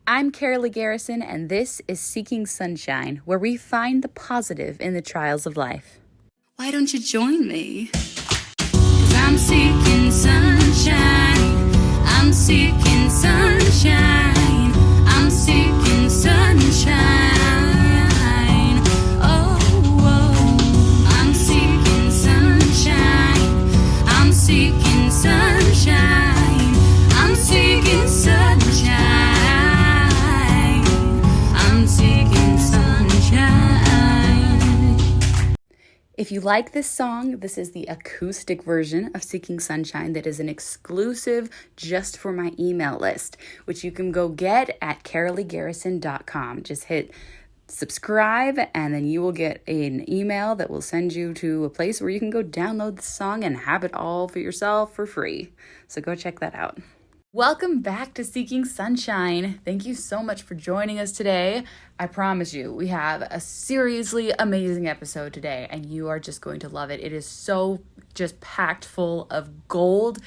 I'm Karaleigh, and this is Seeking Sunshine, where we find the positive in the trials of life. Why don't you join me? 'Cause I'm seeking sunshine. I'm seeking sunshine. I'm seeking sunshine. Oh, oh. I'm seeking sunshine. I'm seeking sunshine. I'm seeking sunshine. I'm seeking sunshine. If you like this song, this is the acoustic version of Seeking Sunshine that is an exclusive just for my email list, which you can go get at KaraleighGarrison.com. Just hit subscribe, and then you will get an email that will send you to a place where you can go download the song and have it all for yourself for free. So go check that out. Welcome back to Seeking Sunshine. Thank you so much for joining us today. I promise you, we have a seriously amazing episode today, and you are just going to love it. It is so just packed full of gold.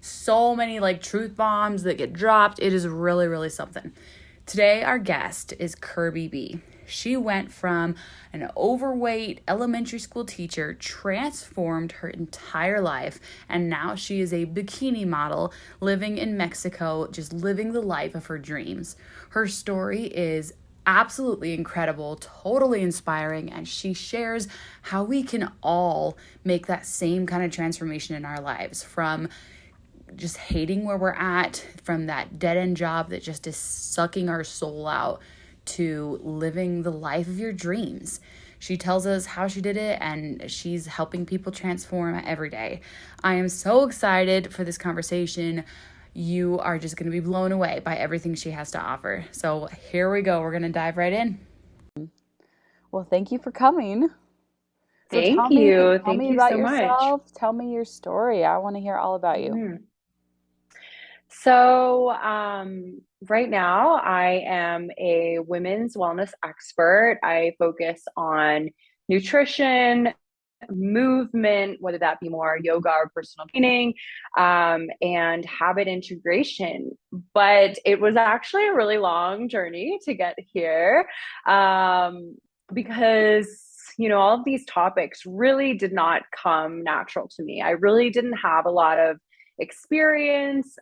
So many truth bombs that get dropped. It is really, really something. Today, our guest is Kirbie Be. She went from an overweight elementary school teacher, transformed her entire life, and now she is a bikini model living in Mexico, just living the life of her dreams. Her story is absolutely incredible, totally inspiring, and she shares how we can all make that same kind of transformation in our lives, from just hating where we're at, from that dead-end job that just is sucking our soul out, to living the life of your dreams. She tells us how she did it, and she's helping people transform every day. I am so excited for this conversation. You are just going to be blown away by everything she has to offer. So here we go. We're going to dive right in. Well, thank you for coming. Thank you. Tell Thank me you about so much. yourself. Tell me your story. I want to hear all about you. Mhm. So, right now, I am a women's wellness expert. I focus on nutrition, movement, whether that be more yoga or personal training, and habit integration. But it was actually a really long journey to get here, um, because all of these topics really did not come natural to me. I really didn't have a lot of experience,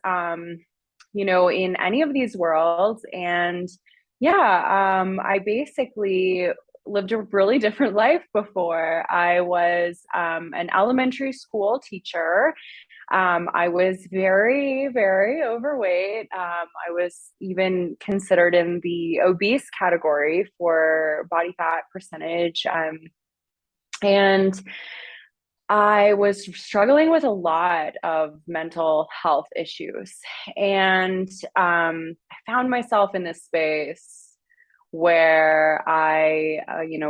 in any of these worlds. And yeah, I basically lived a really different life before. I was an elementary school teacher. I was very, very overweight. I was even considered in the obese category for body fat percentage. And I was struggling with a lot of mental health issues. And I found myself in this space where I,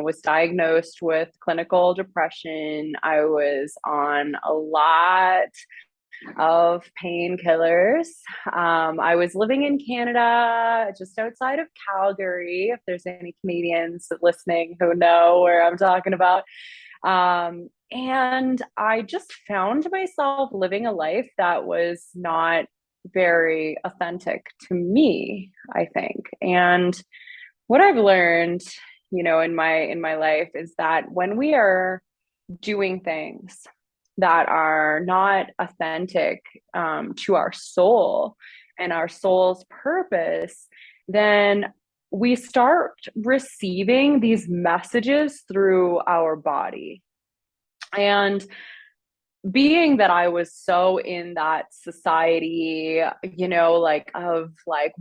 was diagnosed with clinical depression. I was on a lot of painkillers. I was living in Canada, just outside of Calgary, if there's any Canadians listening who know where I'm talking about. And I just found myself living a life that was not very authentic to me, I think. And what I've learned, in my life is that when we are doing things that are not authentic, to our soul and our soul's purpose, then we start receiving these messages through our body. And being that I was so in that society,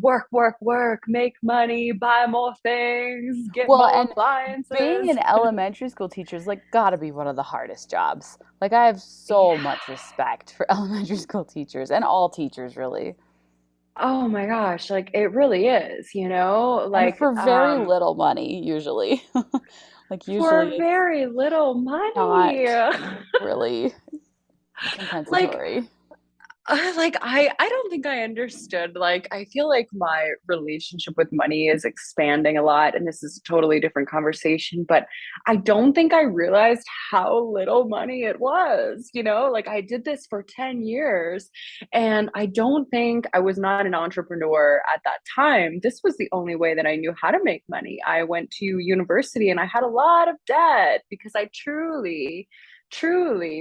work, work, work, make money, buy more things, get Well, more and being appliances. an elementary school teacher is gotta be one of the hardest jobs. I have so Yeah. much respect for elementary school teachers and all teachers, really. Oh my gosh, it really is, And for very little money, usually. Usually for it's very little money. not really Like, compensatory. Like I don't think I understood. Like I feel like my relationship with money is expanding a lot, and this is a totally different conversation, but I don't think I realized how little money it was, you know? Like I did this for 10 years, and I don't think I was not an entrepreneur at that time. This was the only way that I knew how to make money. I went to university and I had a lot of debt because I truly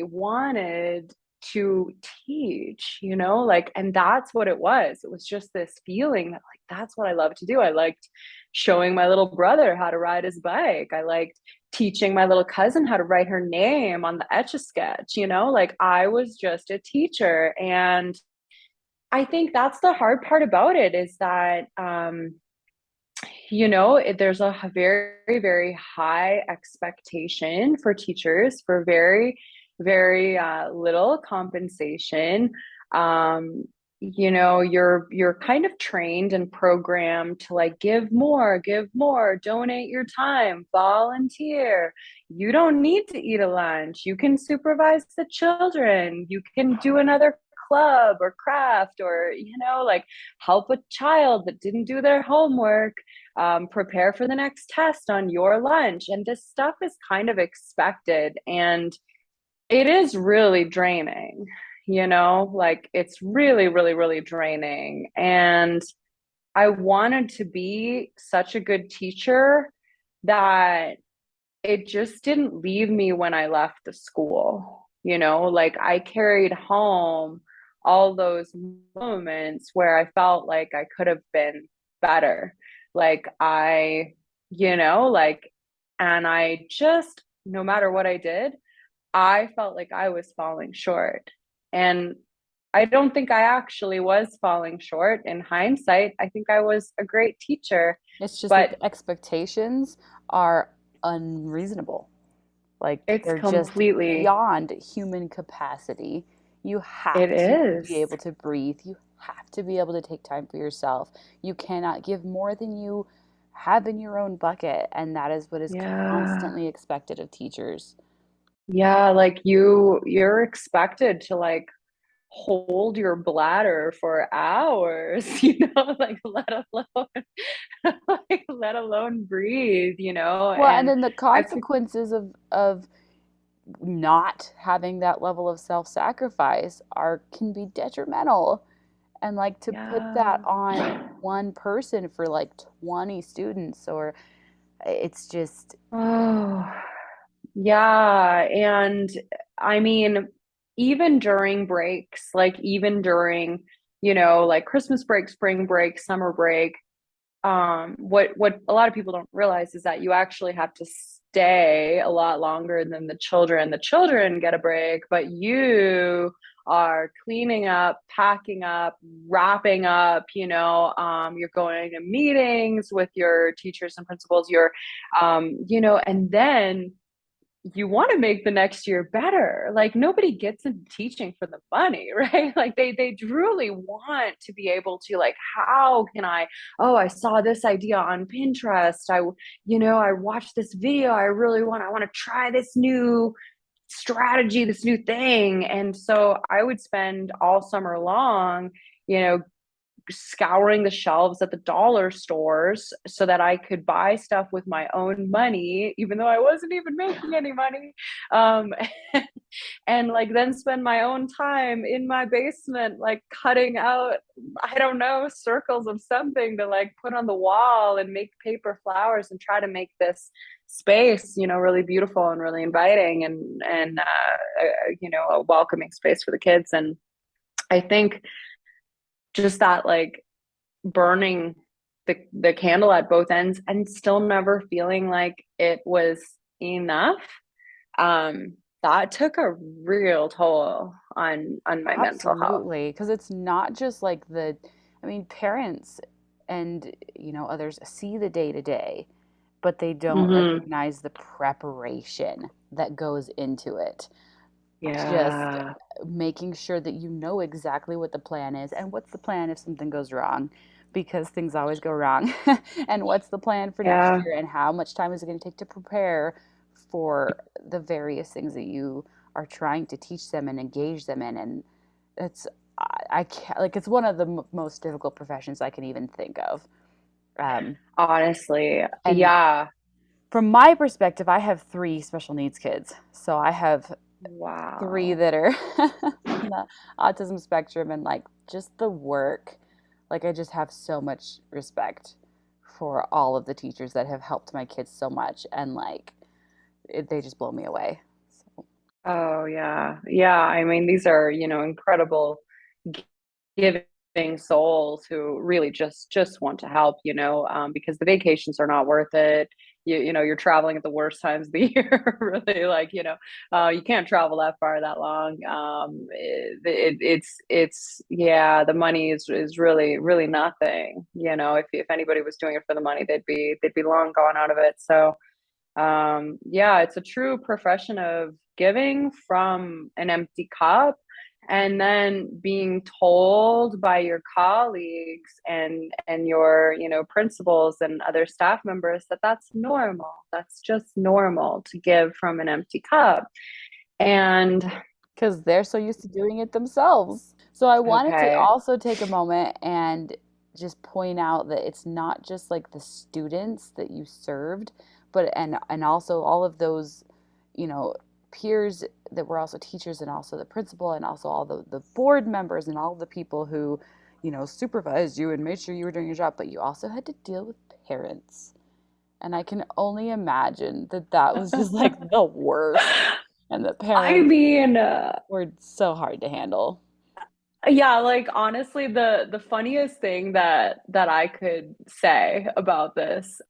wanted to teach, you know, like, and that's what it was. It was just this feeling that, like, that's what I love to do. I liked showing my little brother how to ride his bike. I liked teaching my little cousin how to write her name on the Etch a Sketch, you know, like, I was just a teacher. And I think that's the hard part about it is that, there's a very high expectation for teachers for very little compensation. Um, you're kind of trained and programmed to like give more, donate your time, volunteer. You don't need to eat a lunch. You can supervise the children. You can do another club or craft or like help a child that didn't do their homework, prepare for the next test on your lunch. And this stuff is kind of expected. And it is really draining, like it's really draining. And I wanted to be such a good teacher that it just didn't leave me when I left the school. Like I carried home all those moments where I felt like I could have been better. Like like, and I just, no matter what I did, I felt like I was falling short. And I don't think I actually was falling short. In hindsight, I think I was a great teacher, It's just that but the expectations are unreasonable. Like it's they're just completely, beyond human capacity. You it have to be is. able to breathe. You have to be able to take time for yourself. You cannot give more than you have in your own bucket. And that is what is Yeah. constantly expected of teachers. Yeah, like you're expected to like hold your bladder for hours, like let alone like let alone breathe, Well, and and then the I think consequences of not having that level of self-sacrifice are can be detrimental. And like to put that yeah. on one person for like 20 students or it's just Oh, yeah. And I mean, even during breaks, like even during, like Christmas break, spring break, summer break, what a lot of people don't realize is that you actually have to stay a lot longer than the children get a break, but you are cleaning up, packing up, wrapping up, you're going to meetings with your teachers and principals, and then you want to make the next year better. Like nobody gets into teaching for the money, right? Like they truly want to be able to like, how can I, oh, I saw this idea on Pinterest. I watched this video. I want to try this new strategy, this new thing. And so I would spend all summer long, you know, scouring the shelves at the dollar stores so that I could buy stuff with my own money, even though I wasn't even making any money. Um, and like then spend my own time in my basement, like cutting out, I don't know, circles of something to like put on the wall and make paper flowers and try to make this space, really beautiful and really inviting and a welcoming space for the kids. And I think just that like burning the candle at both ends and still never feeling like it was enough, that took a real toll on my mental health. absolutely because it's not just like I mean parents and others see the day to day but they don't Hmm. recognize the preparation that goes into it. Just Yeah. making sure that you know exactly what the plan is and what's the plan if something goes wrong because things always go wrong and what's the plan for next Yeah. year and how much time is it going to take to prepare for the various things that you are trying to teach them and engage them in. And it's I can't, like, it's one of the most difficult professions I can even think of. Um, Honestly, and yeah. from my perspective, I have three special needs kids. So I have three Wow. that are on the autism spectrum, and like just the work. Like, I just have so much respect for all of the teachers that have helped my kids so much, and like they just blow me away. So, Oh yeah. Yeah. I mean, these are, incredible g- giving souls who really just want to help, because the vacations are not worth it. You're traveling at the worst times of the year, really, like, you can't travel that far that long. It's yeah, the money is really, really nothing. If anybody was doing it for the money, they'd be long gone out of it. So yeah, it's a true profession of giving from an empty cup, and then being told by your colleagues and your principals and other staff members that that's normal, that's just normal to give from an empty cup. And because they're so used to doing it themselves. So I wanted to okay. also take a moment and just point out that it's not just like the students that you served, but and also all of those, you know, peers that were also teachers, and also the principal, and also all the board members, and all the people who, supervised you and made sure you were doing your job, but you also had to deal with parents. And I can only imagine that that was just like the worst. And the I parents mean, were so hard to handle. yeah, like honestly, the funniest thing that I could say about this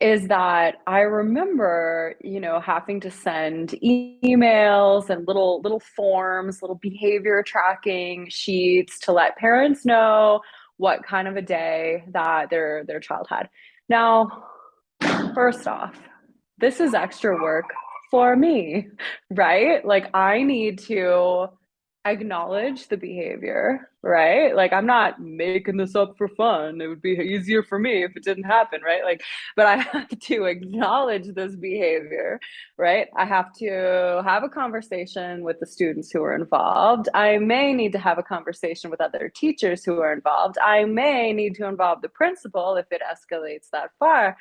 is that I remember, having to send emails and little forms, little behavior tracking sheets to let parents know what kind of a day that their child had. Now, first off, this is extra work for me, right? Like I need to acknowledge the behavior, right? Like I'm not making this up for fun. It would be easier for me if it didn't happen, right? Like, but I have to acknowledge this behavior, right? I have to have a conversation with the students who are involved. I may need to have a conversation with other teachers who are involved. I may need to involve the principal if it escalates that far.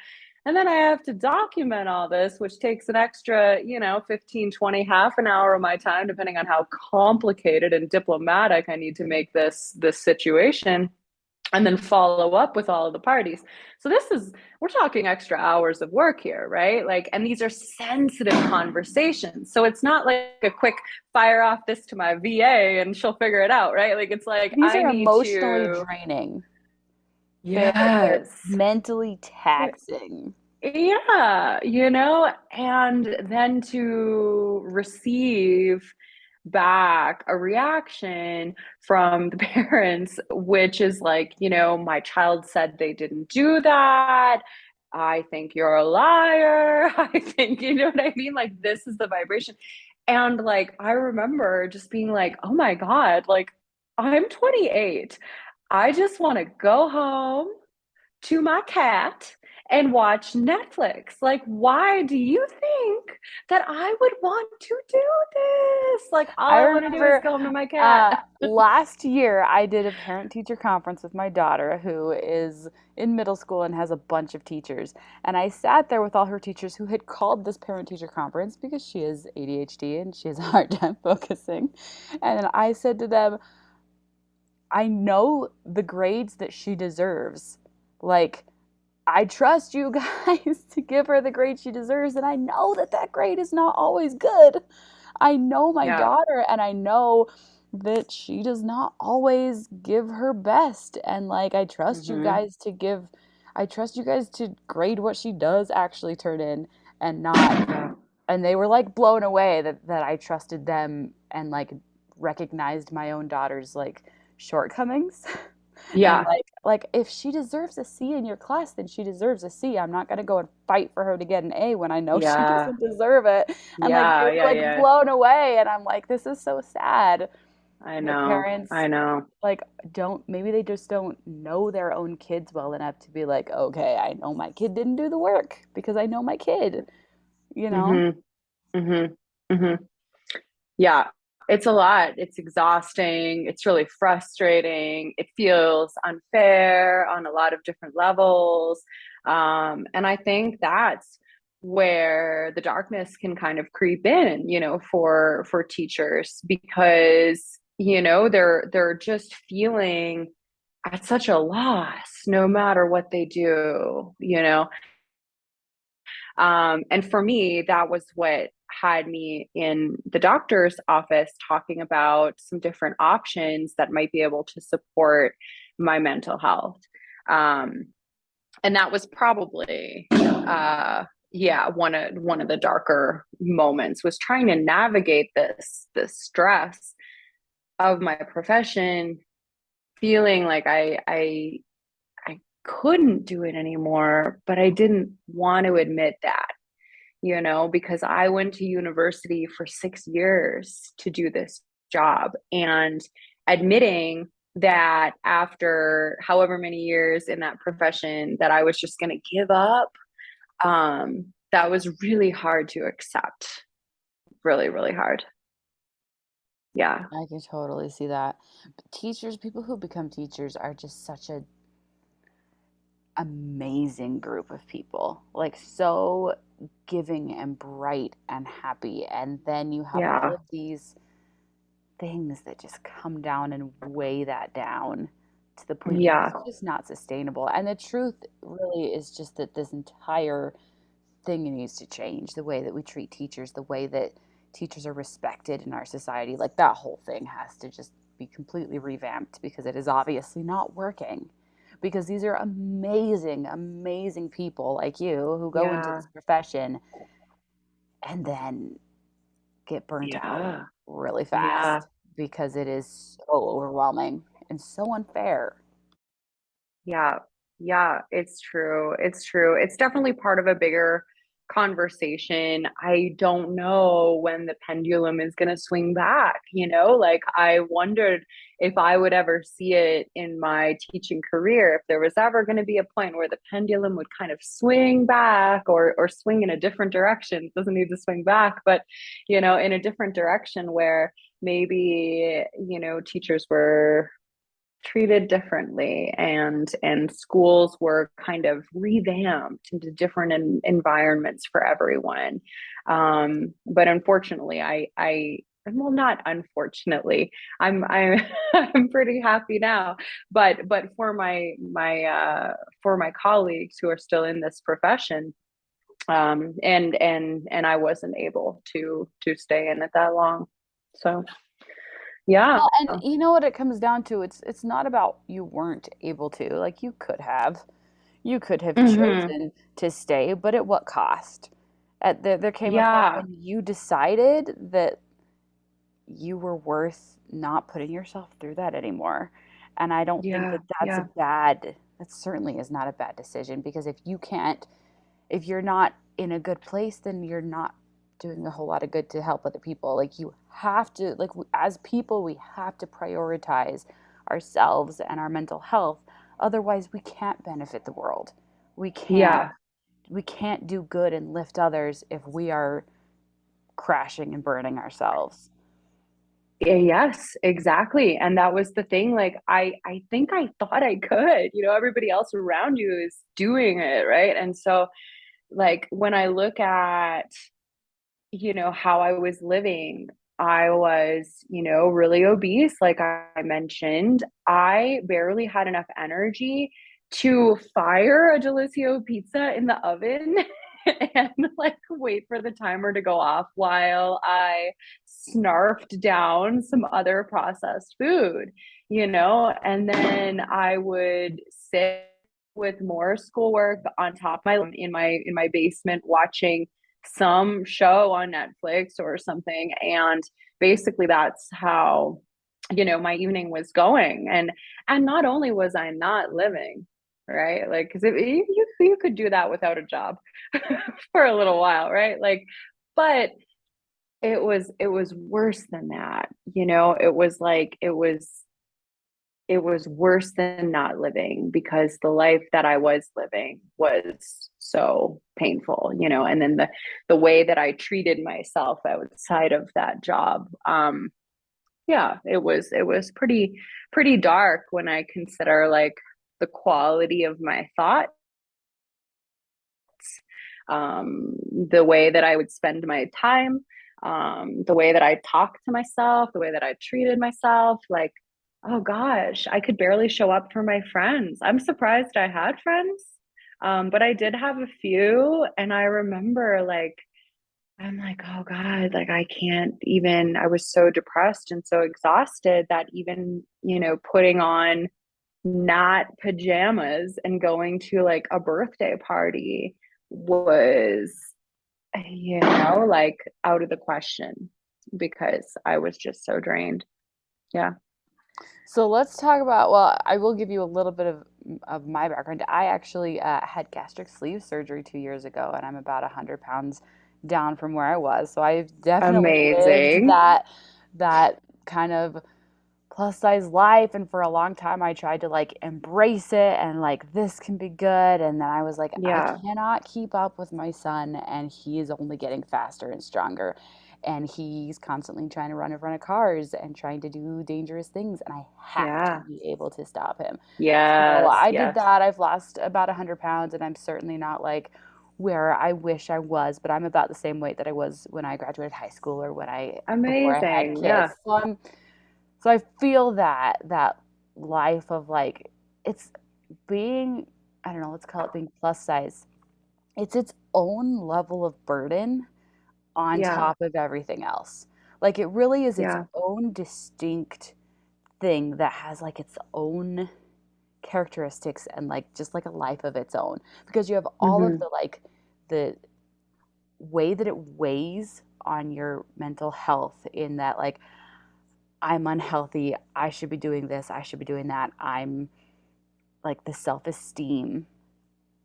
And then I have to document all this, which takes an extra, 15, 20, half an hour of my time, depending on how complicated and diplomatic I need to make this situation, and then follow up with all of the parties. So we're talking extra hours of work here, right? Like, and these are sensitive conversations. So it's not like a quick fire off this to my VA and she'll figure it out, right? Like it's like These I are need emotionally to, draining. They're yes. mentally taxing. Yeah, and then to receive back a reaction from the parents, which is like, my child said they didn't do that. I think you're a liar. I think, you know what I mean? Like, this is the vibration. And like, I remember just being like, oh my God, like, I'm 28. I just want to go home to my cat and watch Netflix. Like, why do you think that I would want to do this? Like, all I I want to do is remember go home to my cat. last year I did a parent teacher conference with my daughter, who is in middle school and has a bunch of teachers. And I sat there with all her teachers who had called this parent teacher conference because she has ADHD and she has a hard time focusing. And I said to them, I know the grades that she deserves. Like, I trust you guys to give her the grade she deserves, and I know that that grade is not always good. I know my Yeah. daughter, and I know that she does not always give her best. And like, Mm-hmm. I trust you guys to grade what she does actually turn in, and not. Yeah. And they were like blown away that I trusted them, and like recognized my own daughter's like shortcomings. And Yeah. like if she deserves a C in your class, then she deserves a C. I'm not gonna go and fight for her to get an A when I know she Yeah. doesn't deserve it. And like they Yeah. were Yeah. like Yeah. blown away, and I'm like, this is so sad I that know. parents I know. like don't, maybe they just don't know their own kids well enough to be like, okay, I know my kid didn't do the work because I know my kid, you know? Mm-hmm. Mm-hmm. Mm-hmm. Yeah. It's a lot. It's exhausting. It's really frustrating. It feels unfair on a lot of different levels. And I think that's where the darkness can kind of creep in, for teachers because, they're just feeling at such a loss no matter what they do. And for me, that was what had me in the doctor's office talking about some different options that might be able to support my mental health. Um, and that was probably, yeah, one of the darker moments was trying to navigate this stress of my profession, feeling like I couldn't do it anymore, but I didn't want to admit that, because I went to university for 6 years to do this job. And admitting that after however many years in that profession that I was just going to give up, that was really hard to accept. Really, really hard. Yeah. I can totally see that. But teachers, people who become teachers are just such a amazing group of people. Like so giving and bright and happy. And then you have all Yeah. of these things that just come down and weigh that down to the point where Yeah. it's just not sustainable. And the truth really is just that this entire thing needs to change. The way that we treat teachers, the way that teachers are respected in our society, like that whole thing has to just be completely revamped because it is obviously not working. Because these are amazing, amazing people like you who go into Yeah. this profession and then get burnt out Yeah. really Yeah. fast because it is so overwhelming and so unfair. Yeah. Yeah, it's true. It's true. It's definitely part of a bigger conversation. I don't know when the pendulum is going to swing back. Like I wondered if I would ever see it in my teaching career, if there was ever going to be a point where the pendulum would kind of swing back or swing in a different direction. It doesn't need to swing back, but in a different direction where maybe, teachers were treated differently and schools were kind of revamped into different environments for everyone. But unfortunately, I well, not unfortunately, I'm I'm pretty happy now, but for my colleagues who are still in this profession, and I wasn't able to stay in it that long. So yeah. Well, and you know what it comes down to? It's not about you weren't able to. Like you could have. You could have Hmm. chosen to stay, but at what cost? There came a point Yeah. when you decided that you were worth not putting yourself through that anymore. And I don't think Yeah. that that's a Yeah. bad, that certainly is not a bad decision because if you're not in a good place, then you're not doing a whole lot of good to help other people. Like you have to, like as people, we have to prioritize ourselves and our mental health. Otherwise, we can't benefit the world. We can't Yeah. we can't do good and lift others if we are crashing and burning ourselves. Yes, exactly. And that was the thing. Like I think I thought I could, everybody else around you is doing it, right? And so like when I look at, how I was living, I was, really obese, like I mentioned. I barely had enough energy to fire a Delissio pizza in the oven and like wait for the timer to go off while I snarfed down some other processed food. And then I would sit with more schoolwork on top of my in my basement watching some show on Netflix or something. And basically that's how, my evening was going. And not only was I not living, right? Like, because you could do that without a job for a little while, right? Like, but it was worse than that. It was like it was worse than not living because the life that I was living was so painful. And then the way that I treated myself outside of that job. Yeah, it was pretty dark when I consider like the quality of my thoughts, the way that I would spend my time, the way that I talked to myself, the way that I treated myself. Like, oh gosh, I could barely show up for my friends. I'm surprised I had friends, but I did have a few, and I remember like I'm like, oh God, like I can't even, I was so depressed and so exhausted that even, putting on not pajamas and going to like a birthday party was, like out of the question because I was just so drained. Yeah. So let's talk about, well, I will give you a little bit of my background. I actually had gastric sleeve surgery 2 years ago, and I'm about 100 pounds down from where I was. So I've definitely lived Amazing. that kind of plus size life. And for a long time, I tried to like embrace it and like this can be good. And then I was like, I Yeah. cannot keep up with my son, and he is only getting faster and stronger. And he's constantly trying to run in front of cars and trying to do dangerous things. And I have to Yeah. be able to stop him. So Yes. I did Yes. that. I've lost about 100 pounds, and I'm certainly not like where I wish I was, but I'm about the same weight that I was when I graduated high school or before I had Amazing. kids. Yeah. So I feel that life of like it's being, I don't know, let's call it being plus size. It's its own level of burden on Yeah. top of everything else. Like it really is its Yeah. own distinct thing that has like its own characteristics and like just like a life of its own, because you have all of Hmm. the like the way that it weighs on your mental health, in that like I'm unhealthy, I should be doing this, I should be doing that, I'm like the self-esteem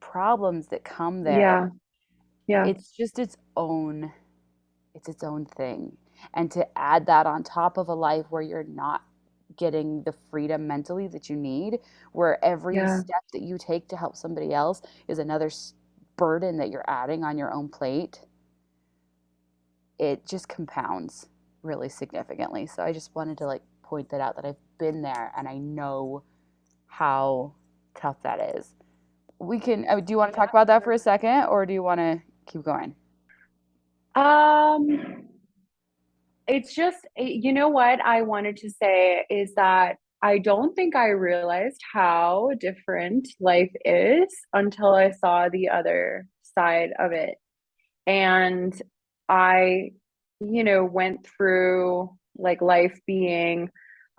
problems that come there. Yeah. Yeah. It's just its own thing. And to add that on top of a life where you're not getting the freedom mentally that you need, where every Yeah. step that you take to help somebody else is another burden that you're adding on your own plate, it just compounds really significantly. So I just wanted to like point that out, that I've been there and I know how tough that is. We can, do you want to talk about that for a second, or do you want to keep going? Um, it's just, you know what I wanted to say is that I don't think I realized how different life is until I saw the other side of it. And I, went through like life being,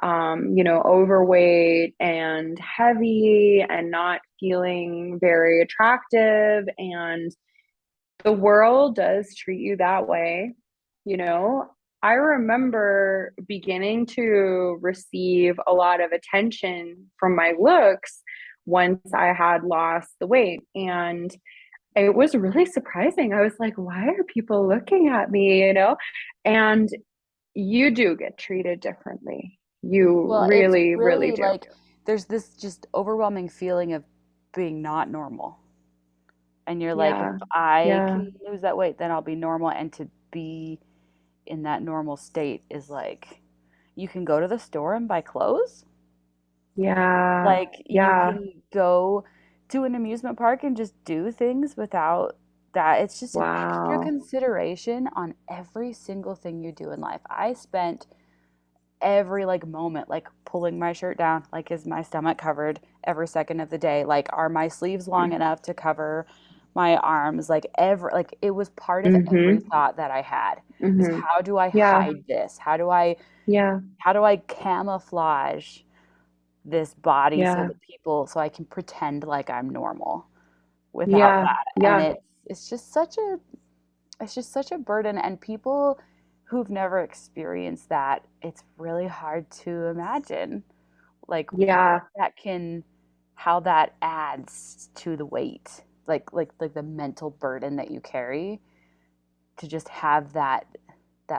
overweight and heavy and not feeling very attractive. And the world does treat you that way, you know. I remember beginning to receive a lot of attention from my looks once I had lost the weight. And it was really surprising. I was like, why are people looking at me, And you do get treated differently. You Well, it's really, really really do. like there's this just overwhelming feeling of being not normal. And you're like, if Yeah. I Yeah. can lose that weight, then I'll be normal. And to be in that normal state is like, you can go to the store and buy clothes. Yeah. Like, you Yeah. can go to an amusement park and just do things without that. It's just an extra Wow. consideration on every single thing you do in life. I spent every like moment like pulling my shirt down, like is my stomach covered every second of the day, like are my sleeves long enough to cover my arms, like every, like it was part of every Mm-hmm. thought that I had, was Mm-hmm. how do I Yeah. hide this, how do I camouflage this body so Yeah. that people, so I can pretend like I'm normal without Yeah. that. And Yeah. it's just such a burden, and people who've never experienced that, it's really hard to imagine like Yeah. how that adds to the weight, like the mental burden that you carry, to just have that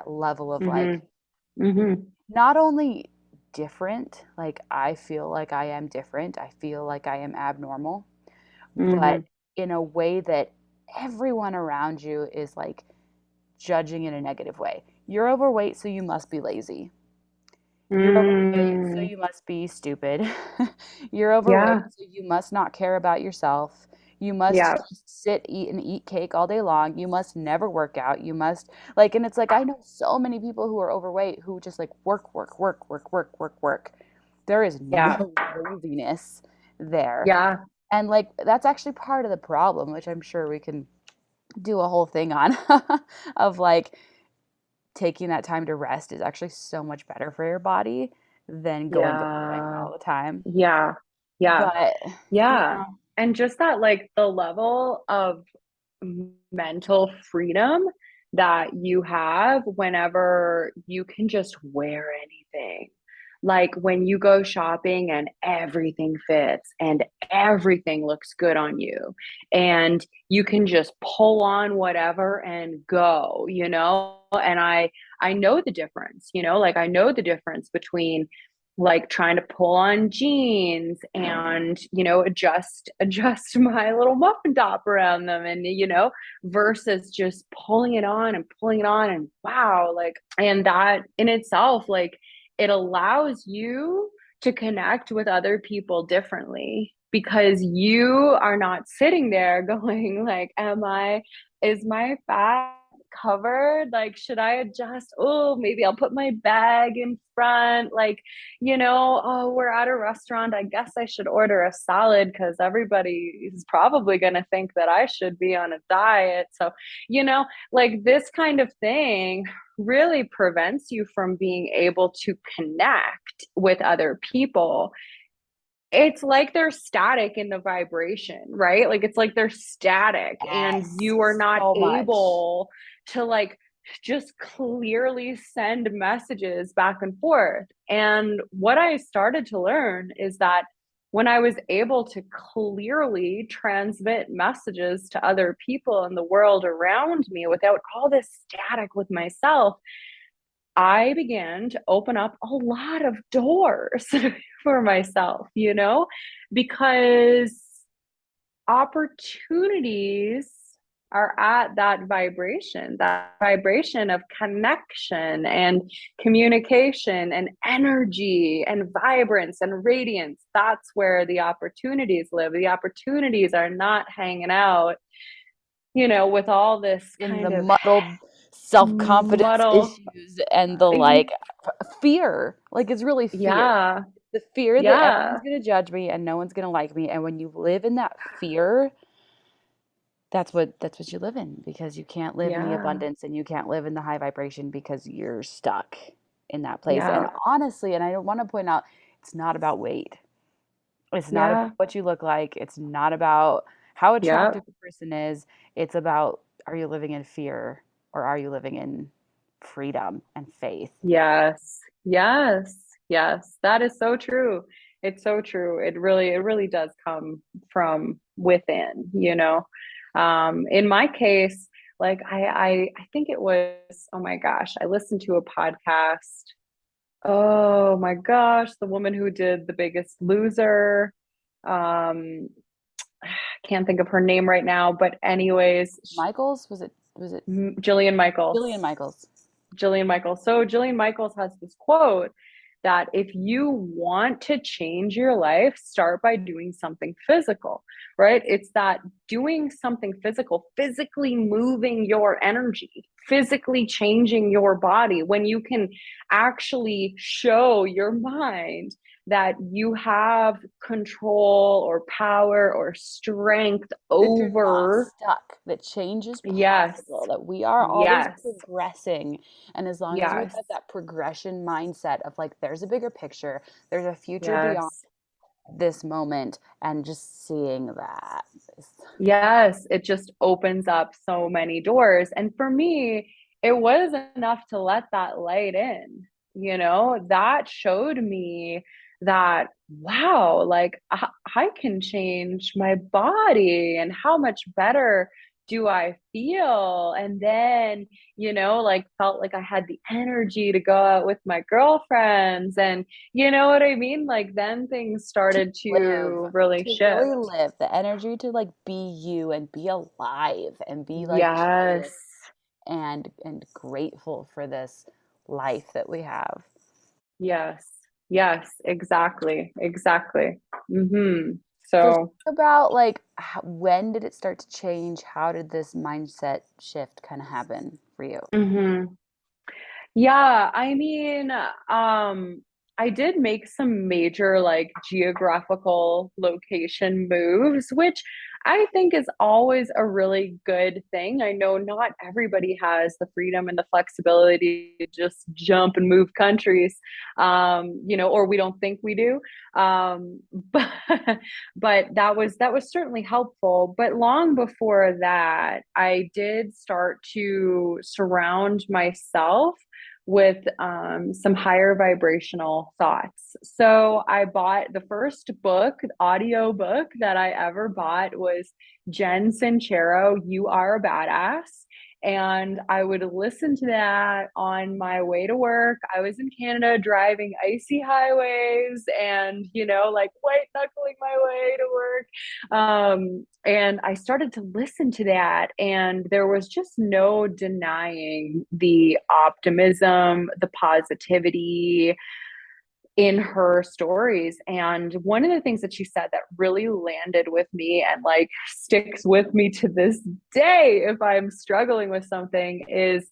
level of like Mm-hmm. Mm-hmm. not only different, like I feel like I am different, I feel like I am abnormal, but Mm-hmm. in a way that everyone around you is like judging in a negative way. You're overweight, so you must be lazy. You're overweight, so Mm, you must be stupid. You're overweight, yeah. so you must not care about yourself. You must Yeah. just sit, eat, and eat cake all day long. You must never work out. You must, like, and it's like, I know so many people who are overweight who just like work, work, work, work, work, work, work. There is Yeah. no moviness there. Yeah. And like, that's actually part of the problem, which I'm sure we can do a whole thing on of like, taking that time to rest is actually so much better for your body than going to the gym Yeah. all the time. Yeah. Yeah. But Yeah. yeah, And just that, like, the level of mental freedom that you have whenever you can just wear anything. Like when you go shopping and everything fits and everything looks good on you, and you can just pull on whatever and go, you know? And I know the difference, you know, like I know the difference between like trying to pull on jeans and, you know, adjust my little muffin top around them, and, you know, versus just pulling it on and pulling it on, and wow, like, and that in itself, like, it allows you to connect with other people differently because you are not sitting there going like, is my fat covered? Like, should I adjust? Oh, maybe I'll put my bag in front. Like, you know, oh, we're at a restaurant. I guess I should order a salad because everybody is probably going to think that I should be on a diet. So, you know, like this kind of thing really prevents you from being able to connect with other people. It's like they're static in the vibration, right? Like it's like they're static and yes, you are not so much. able to like just clearly send messages back and forth. And what I started to learn is that when I was able to clearly transmit messages to other people in the world around me without all this static with myself, I began to open up a lot of doors for myself, you know, because opportunities are at that vibration of connection and communication and energy and vibrance and radiance. That's where the opportunities live. The opportunities are not hanging out, you know, with all this In the kind of muddled self-confidence muddle. issues and the like fear, like it's really fear. Yeah, The fear that everyone's yeah, going to judge me and no one's going to like me. And when you live in that fear, that's what you live in because you can't live in the yeah, abundance and you can't live in the high vibration because you're stuck in that place. And yeah, honestly, and I want to point out, it's not about weight. It's not about yeah, what you look like. It's not about how yeah. attractive a person is. It's about, are you living in fear or are you living in freedom and faith? Yes, yes, yes. That is so true. It's so true. It really does come from within, you know. In my case, like I think it was, oh my gosh, I listened to a podcast. Oh my gosh, the woman who did The Biggest Loser. Um, can't think of her name right now, but anyways, Michaels, was it Jillian Jillian Michaels. Michaels? Jillian Michaels. So Jillian Michaels has this quote that if you want to change your life, start by doing something physical, right? It's that doing something physical, physically moving your energy, physically changing your body, when you can actually show your mind that you have control or power or strength That you're not over. stuck, that change is Yes, possible, that we are always yes, progressing. And as long as we yes, have that progression mindset of like, there's a bigger picture, there's a future beyond yes. this moment, and just seeing that. Yes, it just opens up so many doors. And for me, it was enough to let that light in. You know, that showed me that, wow, like I can change my body and how much better do I feel? And then, you know, like felt like I had the energy to go out with my girlfriends. And you know what I mean? Like then things started Live, to really to really shift. live, the energy to like be you and be alive and be like Yes. curious and grateful for this life that we have. Yes. Yes, exactly. Exactly. So So, talk about like when did it start to change? How did this mindset shift kind of happen for you? mhm. Yeah, I mean, I did make some major like geographical location moves, which I think is always a really good thing. I know not everybody has the freedom and the flexibility to just jump and move countries, or we don't think we do. But that was certainly helpful. But long before that, I did start to surround myself with some higher vibrational thoughts. So I bought the first book, audio book that I ever bought was Jen Sincero, You Are a Badass. And I would listen to that on my way to work. I was in Canada driving icy highways and, like white knuckling my way to work. And I started to listen to that, and there was just no denying the optimism, the positivity in her stories. And one of the things that she said that really landed with me and like sticks with me to this day, if I'm struggling with something, is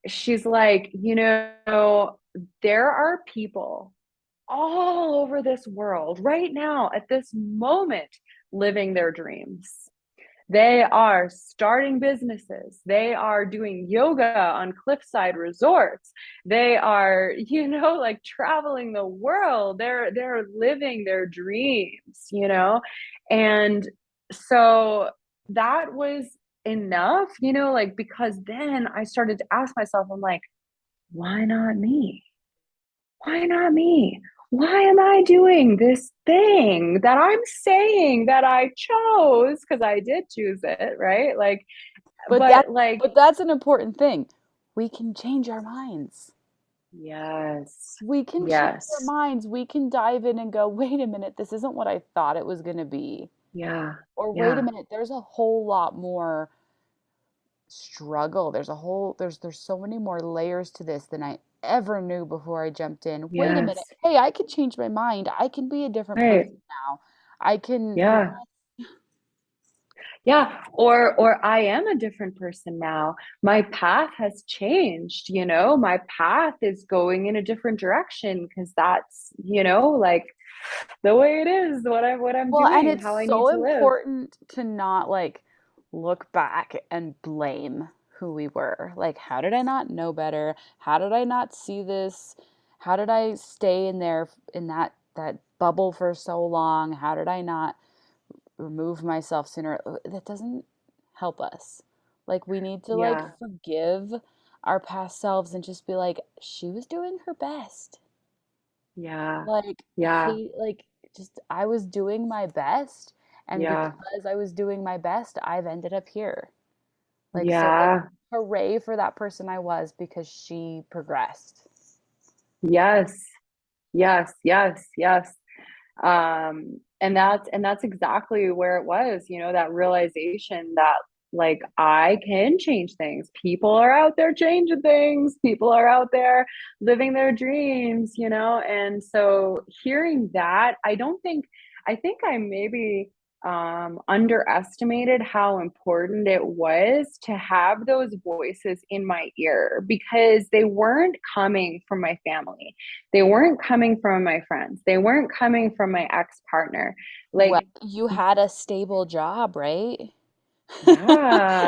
she's like, there are people all over this world right now at this moment living their dreams. They are starting businesses. They are doing yoga on cliffside resorts. They are, like traveling the world. They're living their dreams. And so that was enough, like because then I started to ask myself, I'm like, why not me? Why not me? Why am I doing this thing that I'm saying that I chose? Because I did choose it, right? Like, But that but like, but that's an important thing. We can change our minds. yes, We can change our yes, minds. We can dive in and go, wait a minute, this isn't what I thought it was going to be. yeah, Or wait a yeah, minute, there's a whole lot more struggle. There's so many more layers to this than I ever knew before I jumped in. Wait a minute. yes, Hey, I can change my mind. I can be a different right, person now. I can, yeah. yeah. Yeah, or I am a different person now. My path has changed, My path is going in a different direction because that's, like the way it is, what I'm Well, and doing, it's how I need so to live. important to not like look back and blame who we were. Like, how did I not know better? How did I not see this? How did I stay in there in that bubble for so long? How did I not remove myself sooner? That doesn't help us. Like, we need to like Yeah, forgive our past selves and just be like, she was doing her best. yeah, Like, yeah, hey, like, just I was doing my best, and yeah, because I was doing my best, I've ended up here. Like, so, like, yeah, hooray for that person I was because she progressed. yes, yes, yes, yes. And that's exactly where it was, that realization that like I can change things. People are out there changing things. People are out there living their dreams, And so hearing that, I think I maybe underestimated how important it was to have those voices in my ear because they weren't coming from my family. They weren't coming from my friends. They weren't coming from my ex partner. Well, Like, you had a stable job, right?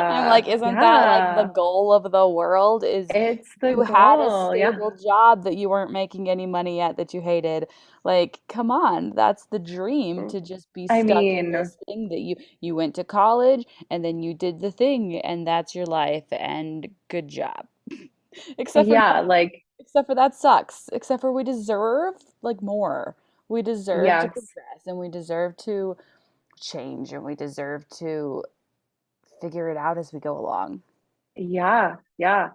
I'm yeah, like, isn't that like the yeah, goal of the world is it's the you had a goal. Yeah, stable job that you weren't making any money at that you hated. Like, come on, that's the dream to just be I stuck in mean, this thing that you went to college and then you did the thing and that's your life and good job. Except for yeah, like, except for that sucks. Except for we deserve like more. We deserve to yes, progress and we deserve to change and we deserve to figure it out as we go along. yeah, yeah.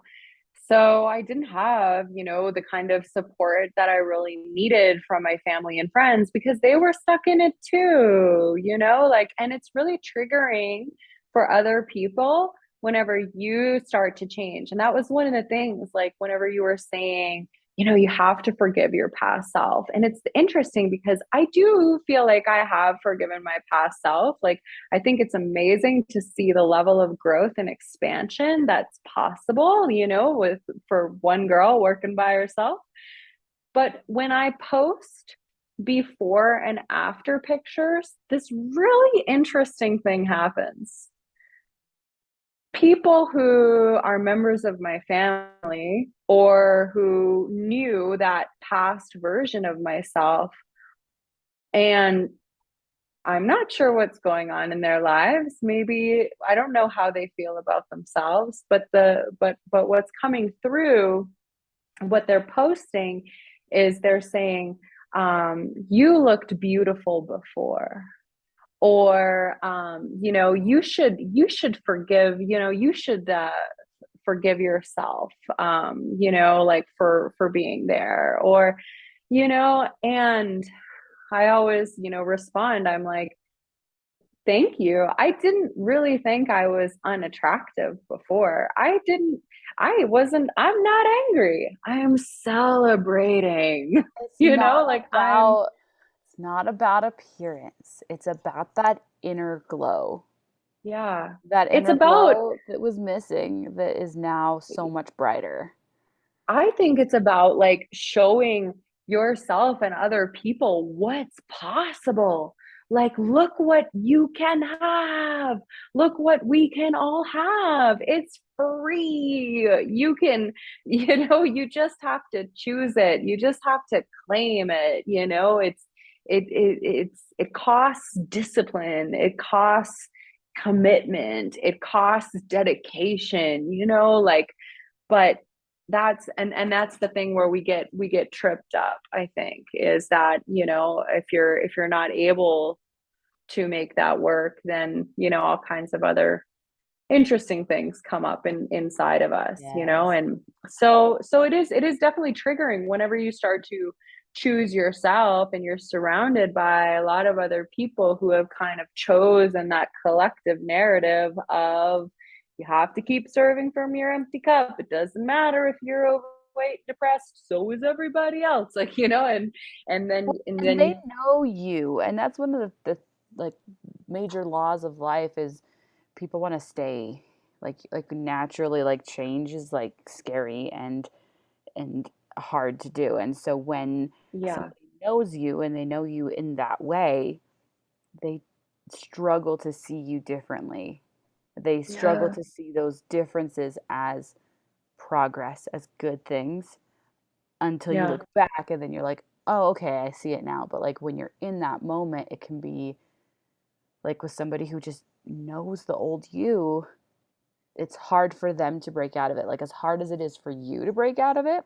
So I didn't have, the kind of support that I really needed from my family and friends because they were stuck in it too, like, and it's really triggering for other people whenever you start to change. And that was one of the things, like, whenever you were saying, you have to forgive your past self. And it's interesting because I do feel like I have forgiven my past self. Like, I think it's amazing to see the level of growth and expansion that's possible, with for one girl working by herself. But when I post before and after pictures, this really interesting thing happens. People who are members of my family or who knew that past version of myself, and I'm not sure what's going on in their lives. Maybe I don't know how they feel about themselves, but what's coming through, what they're posting is they're saying, you looked beautiful before, or you should forgive, you should forgive yourself, like for being there, or and I always respond, I'm like, thank you. I didn't really think I was unattractive before. I'm not angry. I am celebrating. It's not Like I'm about it's not about appearance. It's about that inner glow. Yeah. That It's inner about glow that was missing that is now so much brighter. I think it's about like showing yourself and other people what's possible. Like, look what you can have. Look what we can all have. It's free. You can, you just have to choose it. You just have to claim it. It costs discipline. It costs commitment. It costs dedication, like, but that's the thing where we get tripped up, I think, is that if you're not able to make that work, then all kinds of other interesting things come up inside of us, Yes. and so it is definitely triggering whenever you start to choose yourself and you're surrounded by a lot of other people who have kind of chosen that collective narrative of, you have to keep serving from your empty cup. It doesn't matter if you're overweight, depressed, so is everybody else. Like, and then Well, and and then they you know you, and that's one of the like major laws of life is people want to stay like naturally like change is like scary and hard to do. And so when yeah, somebody knows you and they know you in that way, they struggle to see you differently. They struggle yeah, to see those differences as progress, as good things until you yeah, look back and then you're like, oh, okay, I see it now. But like when you're in that moment, it can be like with somebody who just knows the old you, it's hard for them to break out of it. Like as hard as it is for you to break out of it,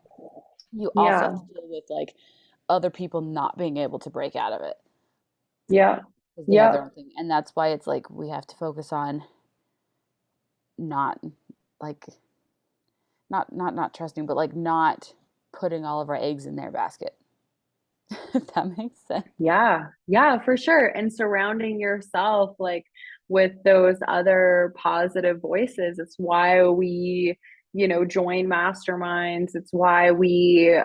you also have yeah, to deal with like other people not being able to break out of it yeah, because they have yeah, their own thing. And that's why it's like we have to focus on not like not trusting, but like not putting all of our eggs in their basket. If that makes sense. yeah, for sure. And surrounding yourself like with those other positive voices. It's why we, join masterminds. It's why we,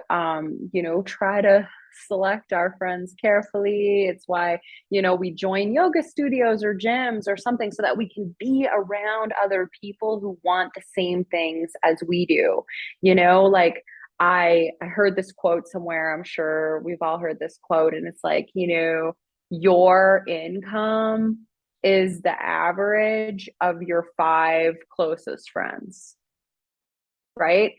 try to select our friends carefully. It's why, we join yoga studios or gyms or something so that we can be around other people who want the same things as we do. Like, I heard this quote somewhere. I'm sure we've all heard this quote, and it's like, your income is the average of your five closest friends, right?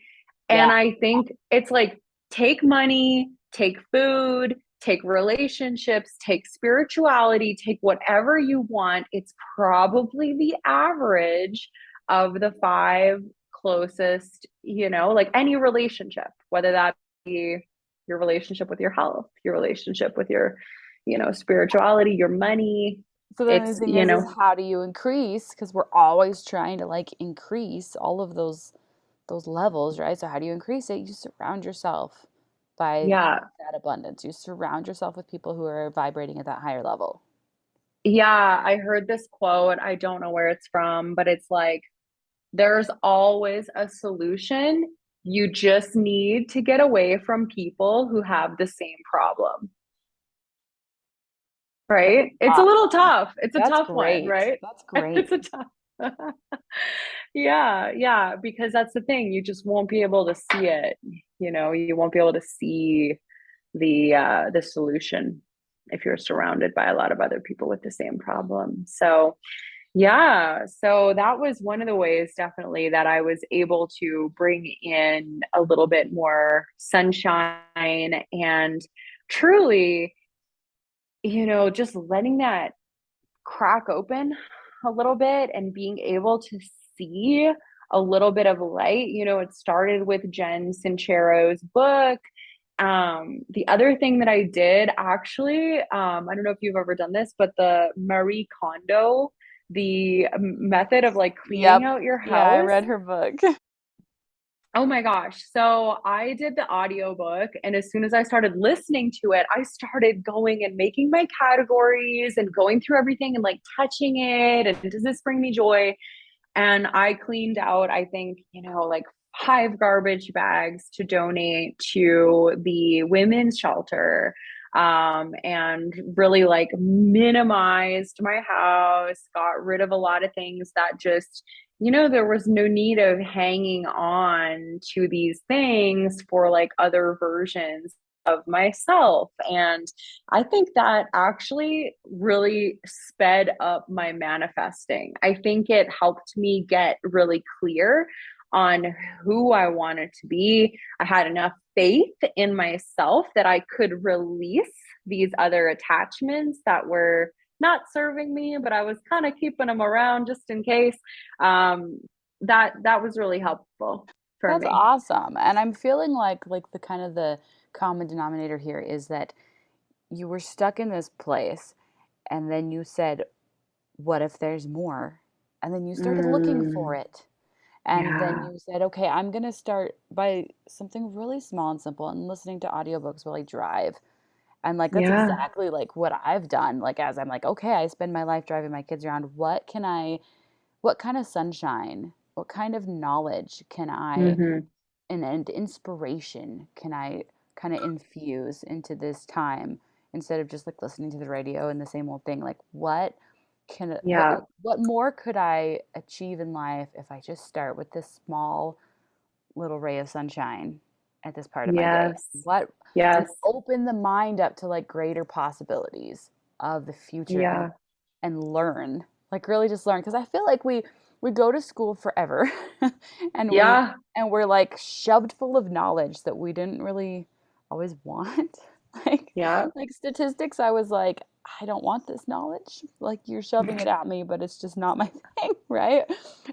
Yeah. And I think it's like, take money, take food, take relationships, take spirituality, take whatever you want. It's probably the average of the five closest, like any relationship, whether that be your relationship with your health, your relationship with your, spirituality, your money. So then the It's, thing is how do you increase? Because we're always trying to like increase all of those levels, right? So how do you increase it? You surround yourself by yeah, that abundance. You surround yourself with people who are vibrating at that higher level. yeah. I heard this quote. I don't know where it's from, but it's like, there's always a solution. You just need to get away from people who have the same problem, right? It's a little Awesome. tough. It's a That's tough one, great. right? That's It's great. a tough. Yeah, yeah, because that's the thing. You just won't be able to see it. You won't be able to see the solution if you're surrounded by a lot of other people with the same problem. So, yeah, so that was one of the ways definitely that I was able to bring in a little bit more sunshine and truly, just letting that crack open a little bit and being able to see a little bit of light. It started with Jen Sincero's book. The other thing that I did actually, I don't know if you've ever done this, but the Marie Kondo, the method of like cleaning Yep. out your Yeah, I house. read her book. Oh my gosh. So I did the audiobook, and as soon as I started listening to it, I started going and making my categories and going through everything and like touching it. And does this bring me joy? And I cleaned out, I think, like 5 garbage bags to donate to the women's shelter. And really like minimized my house, got rid of a lot of things that just, there was no need of hanging on to these things for like other versions of myself. And I think that actually really sped up my manifesting. I think it helped me get really clear on who I wanted to be. I had enough faith in myself that I could release these other attachments that were not serving me, but I was kind of keeping them around just in case. That was really helpful for That's me. awesome. And I'm feeling like the kind of the common denominator here is that you were stuck in this place and then you said, what if there's more? And then you started looking for Mm, it. And then yeah. you said, okay, I'm going to start by something really small and simple and listening to audiobooks while I drive. And like that's Yeah. exactly like what I've done. Like as I'm like, okay, I spend my life driving my kids around. What kind of sunshine, what kind of knowledge can I Hmm. and inspiration can I kind of infuse into this time instead of just like listening to the radio and the same old thing? Like can Yeah. what more could I achieve in life if I just start with this small little ray of sunshine at this part of my day? Yes. What and Yes. open the mind up to like greater possibilities of the future Yeah. and learn. Like really just learn because I feel like we go to school forever and Yeah. we're like shoved full of knowledge that we didn't really always want. like Yeah. like statistics, I was like, I don't want this knowledge. Like you're shoving it at me, but it's just not my thing, right?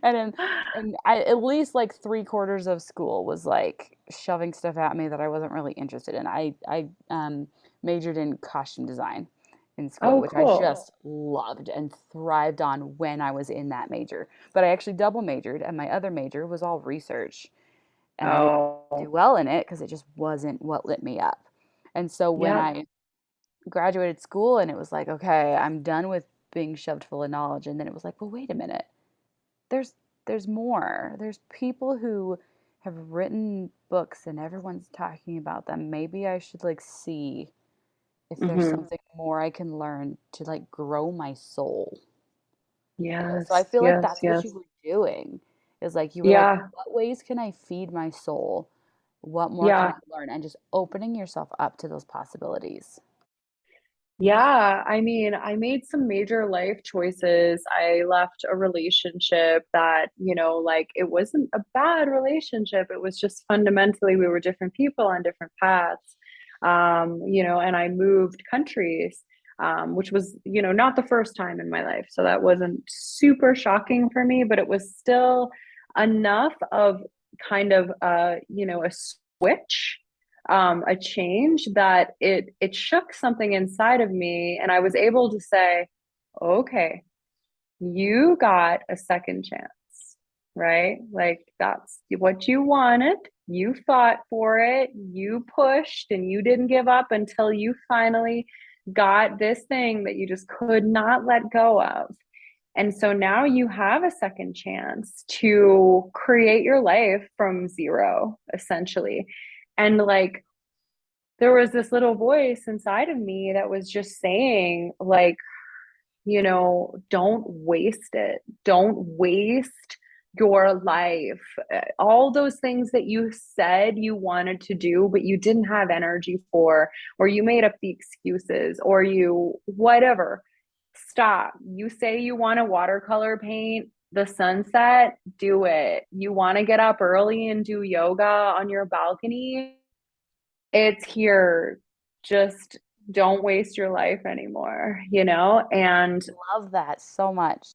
And then and I at least like 3/4 of school was like shoving stuff at me that I wasn't really interested in. I majored in costume design in school, Oh, which I cool. just loved and thrived on when I was in that major. But I actually double majored, and my other major was all research. And I didn't do Oh, well in it because it just wasn't what lit me up. And so when yep. I graduated school and it was like, okay, I'm done with being shoved full of knowledge. And then it was like, well, wait a minute. There's there's more. There's people who have written books and everyone's talking about them. Maybe I should like see if there's Hmm. something more I can learn to like grow my soul. So I Yes. feel like Yes. that's what you Yes. were doing. Is like you were like, Yeah. what ways can I feed my soul? What more can I Yeah. learn? And just opening yourself up to those possibilities. Yeah. I mean, I made some major life choices. I left a relationship that, like it wasn't a bad relationship. It was just fundamentally we were different people on different paths. And I moved countries, which was, not the first time in my life. So that wasn't super shocking for me, but it was still enough of kind of a switch, a change that it shook something inside of me, and I was able to say, okay, you got a second chance, right? Like that's what you wanted. You fought for it, you pushed, and you didn't give up until you finally got this thing that you just could not let go of. And so now you have a second chance to create your life from zero, essentially. And like, there was this little voice inside of me that was just saying, like, don't waste it. Don't waste your life. All those things that you said you wanted to do, but you didn't have energy for, or you made up the excuses, or you, whatever. Stop. You say you want to watercolor paint the sunset, do it. You want to get up early and do yoga on your balcony, it's here. Just don't waste your life anymore, And Love that so much.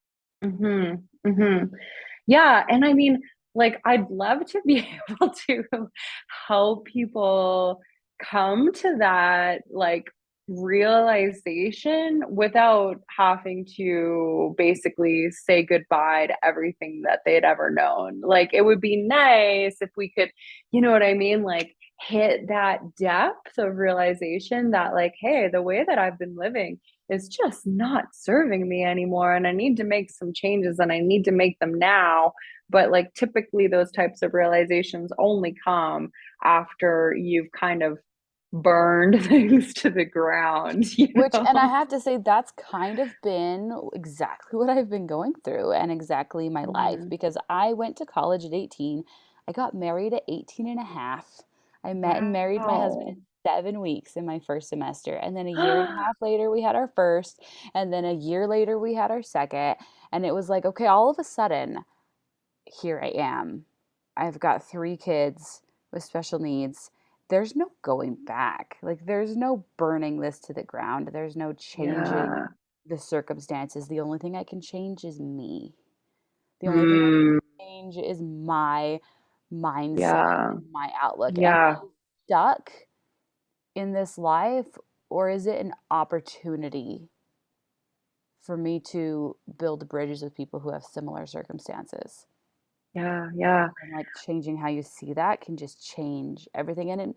mhm, mhm. Yeah, and I mean, like, I'd love to be able to help people come to that, like, realization without having to basically say goodbye to everything that they'd ever known. Like, it would be nice if we could, you know what I mean? Like, hit that depth of realization that, like, hey, the way that I've been living is just not serving me anymore. And I need to make some changes and I need to make them now. But like typically, those types of realizations only come after you've kind of burned things to the ground, Which, and I have to say, that's kind of been exactly what I've been going through and exactly my life Mhm. because I went to college at 18. I got married at 18 and a half. I met and married my husband Wow. in 7 weeks in my first semester. And then a year and a half later, we had our first. And then a year later, we had our second. And it was like, okay, all of a sudden, here I am. I've got 3 kids with special needs. There's no going back. Like, there's no burning this to the ground. There's no changing Yeah. the circumstances. The only thing I can change is me. The only thing I Mm, can change is my mindset yeah. and my outlook. Am Yeah. I stuck in this life, or is it an opportunity for me to build bridges with people who have similar circumstances? Yeah. Yeah. And like changing how you see that can just change everything.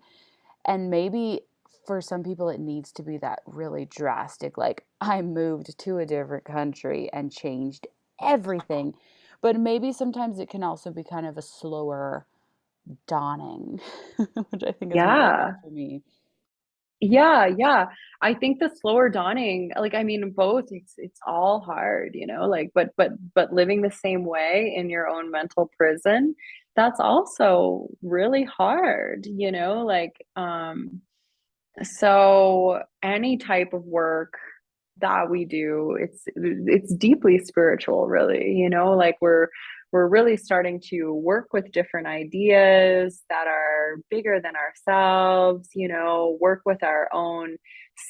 And maybe for some people it needs to be that really drastic, like I moved to a different country and changed everything. But maybe sometimes it can also be kind of a slower dawning, which I think is more like that Yeah. for me. Yeah, yeah. I think the slower dawning, like I mean both, it's all hard, like but living the same way in your own mental prison, that's also really hard, like so any type of work that we do, it's deeply spiritual, really, like we're really starting to work with different ideas that are bigger than ourselves, work with our own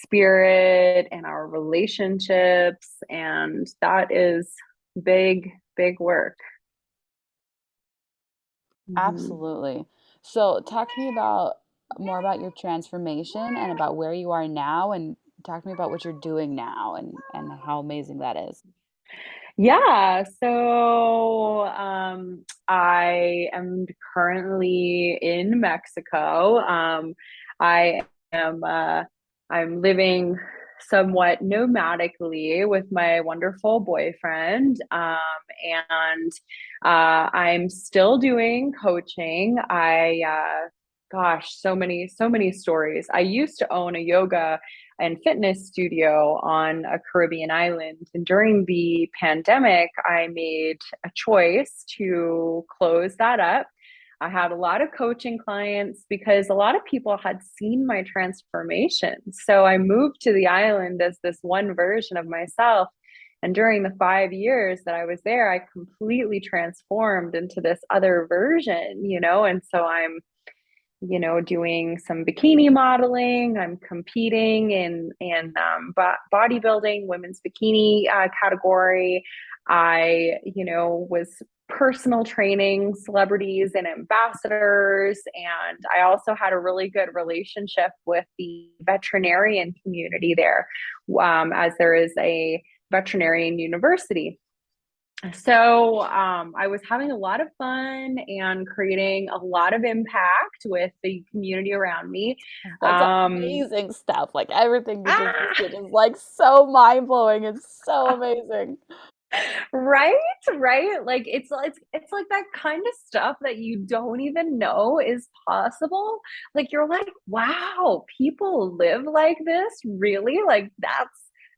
spirit and our relationships, and that is big, big work. Mhm. Absolutely. So talk to me about more about your transformation and about where you are now, and talk to me about what you're doing now and how amazing that is. Yeah, so I am currently in Mexico. I am I'm living somewhat nomadically with my wonderful boyfriend, and I'm still doing coaching. Gosh, so many stories. I used to own a yoga and fitness studio on a Caribbean island. And during the pandemic, I made a choice to close that up. I had a lot of coaching clients because a lot of people had seen my transformation. So I moved to the island as this one version of myself. And during the 5 years that I was there, I completely transformed into this other version, And so I'm doing some bikini modeling. I'm competing in bodybuilding, women's bikini category. I, was personal training celebrities and ambassadors, and I also had a really good relationship with the veterinarian community there, as there is a veterinarian university. So I was having a lot of fun and creating a lot of impact with the community around me. That's Um, amazing stuff. Like everything you just ah, listed is like so mind blowing. It's so amazing. Right, right. Like it's like that kind of stuff that you don't even know is possible. Like you're like, wow, people live like this? Really? Like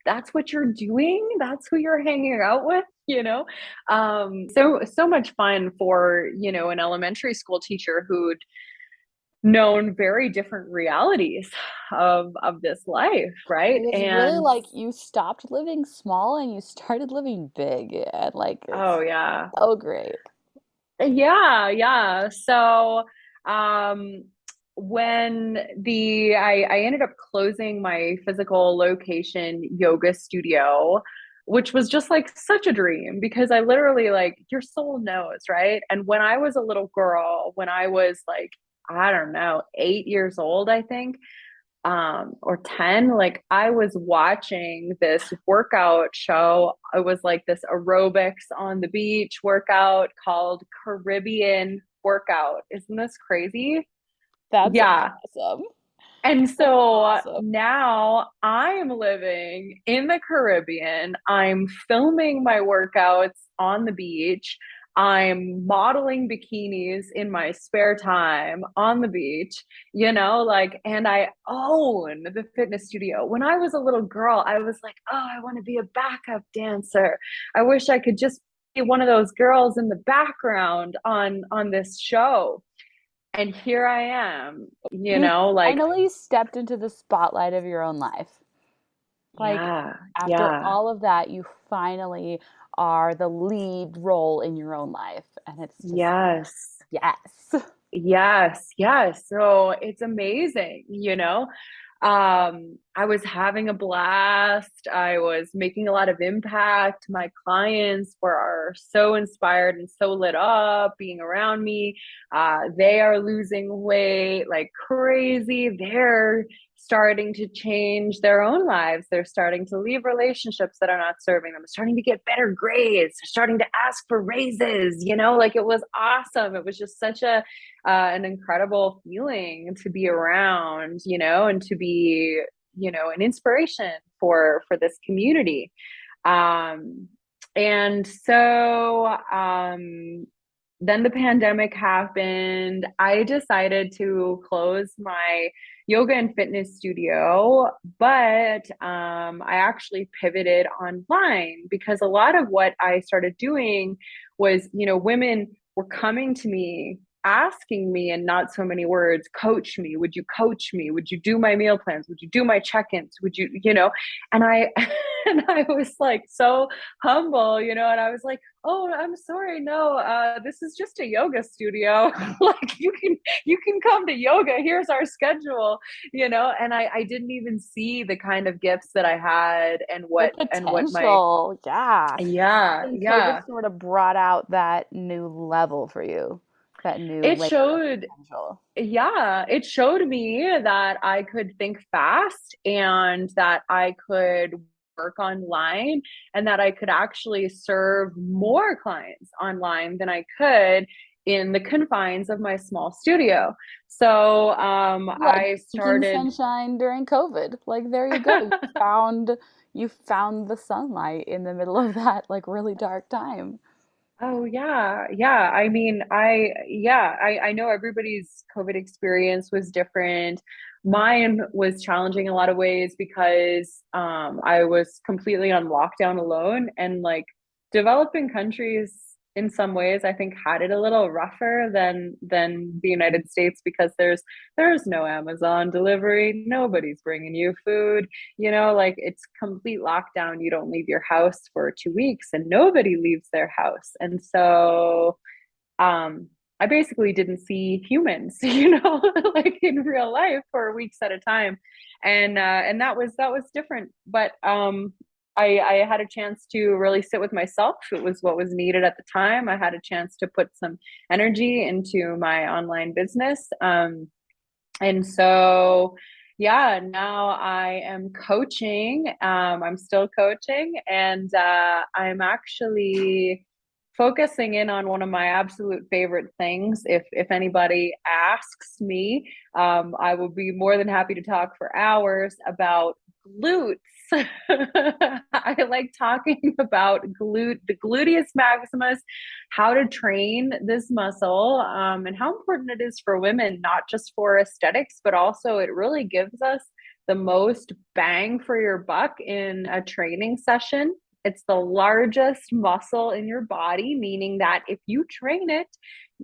that's what you're doing? That's who you're hanging out with, you know? So much fun for, an elementary school teacher who'd known very different realities of this life, It right? was really And like you stopped living small and you started living big, and like oh it's yeah. so great. Yeah, yeah. So, um, when I ended up closing my physical location yoga studio, which was just like such a dream because I literally like your soul knows, right? And when I was a little girl, when I was like, I don't know, 8 years old, I think, or 10, like I was watching this workout show. It was like this aerobics on the beach workout called Caribbean workout. Isn't this crazy? That's Yeah. awesome. And That's so awesome. now I'm living in the Caribbean. I'm filming my workouts on the beach. I'm modeling bikinis in my spare time on the beach, like, and I own the fitness studio. When I was a little girl, I was like, oh, I want to be a backup dancer. I wish I could just be one of those girls in the background on this show. And here I am, You like, finally stepped into the spotlight of your own life. Like yeah, after yeah. all of that, you finally are the lead role in your own life. And it's just, Yes. yes. Yes, yes. So it's amazing, I was having a blast. I was making a lot of impact. My clients are so inspired and so lit up being around me. They are losing weight like crazy. They're starting to change their own lives. They're starting to leave relationships that are not serving them. They're starting to get better grades. They're starting to ask for raises, like it was awesome. It was just such an incredible feeling to be around, and to be, an inspiration for this community. Um, and so then the pandemic happened. I decided to close my yoga and fitness studio, but I actually pivoted online because a lot of what I started doing was, women were coming to me asking me in not so many words, coach me, would you coach me, would you do my meal plans, would you do my check-ins, would you, and I and I was like so humble, and I was like, oh, I'm sorry, no, this is just a yoga studio. Like you can come to yoga, here's our schedule, and I didn't even see the kind of gifts that I had and The what my potential. Yeah. yeah, And COVID yeah, sort of brought out that new level for you, that new it layer of showed. potential. Yeah, it showed me that I could think fast and that I could work online and that I could actually serve more clients online than I could in the confines of my small studio. So Like I seeking started. sunshine during COVID. Like there you go. You found the sunlight in the middle of that like really dark time. Oh yeah, yeah. I mean, I know everybody's COVID experience was different. Mine was challenging in a lot of ways because I was completely on lockdown alone and like developing countries in some ways I think had it a little rougher than the United States because there's no Amazon delivery, nobody's bringing you food, like it's complete lockdown. You don't leave your house for 2 weeks and nobody leaves their house. And so I basically didn't see humans, like in real life for weeks at a time. And that was different. But I had a chance to really sit with myself. It was what was needed at the time. I had a chance to put some energy into my online business. And so, yeah, now I am coaching. I'm still coaching, and I'm actually focusing in on one of my absolute favorite things. If anybody asks me, I will be more than happy to talk for hours about glutes. I like talking about the gluteus maximus, how to train this muscle, and how important it is for women, not just for aesthetics, but also it really gives us the most bang for your buck in a training session. It's the largest muscle in your body, meaning that if you train it,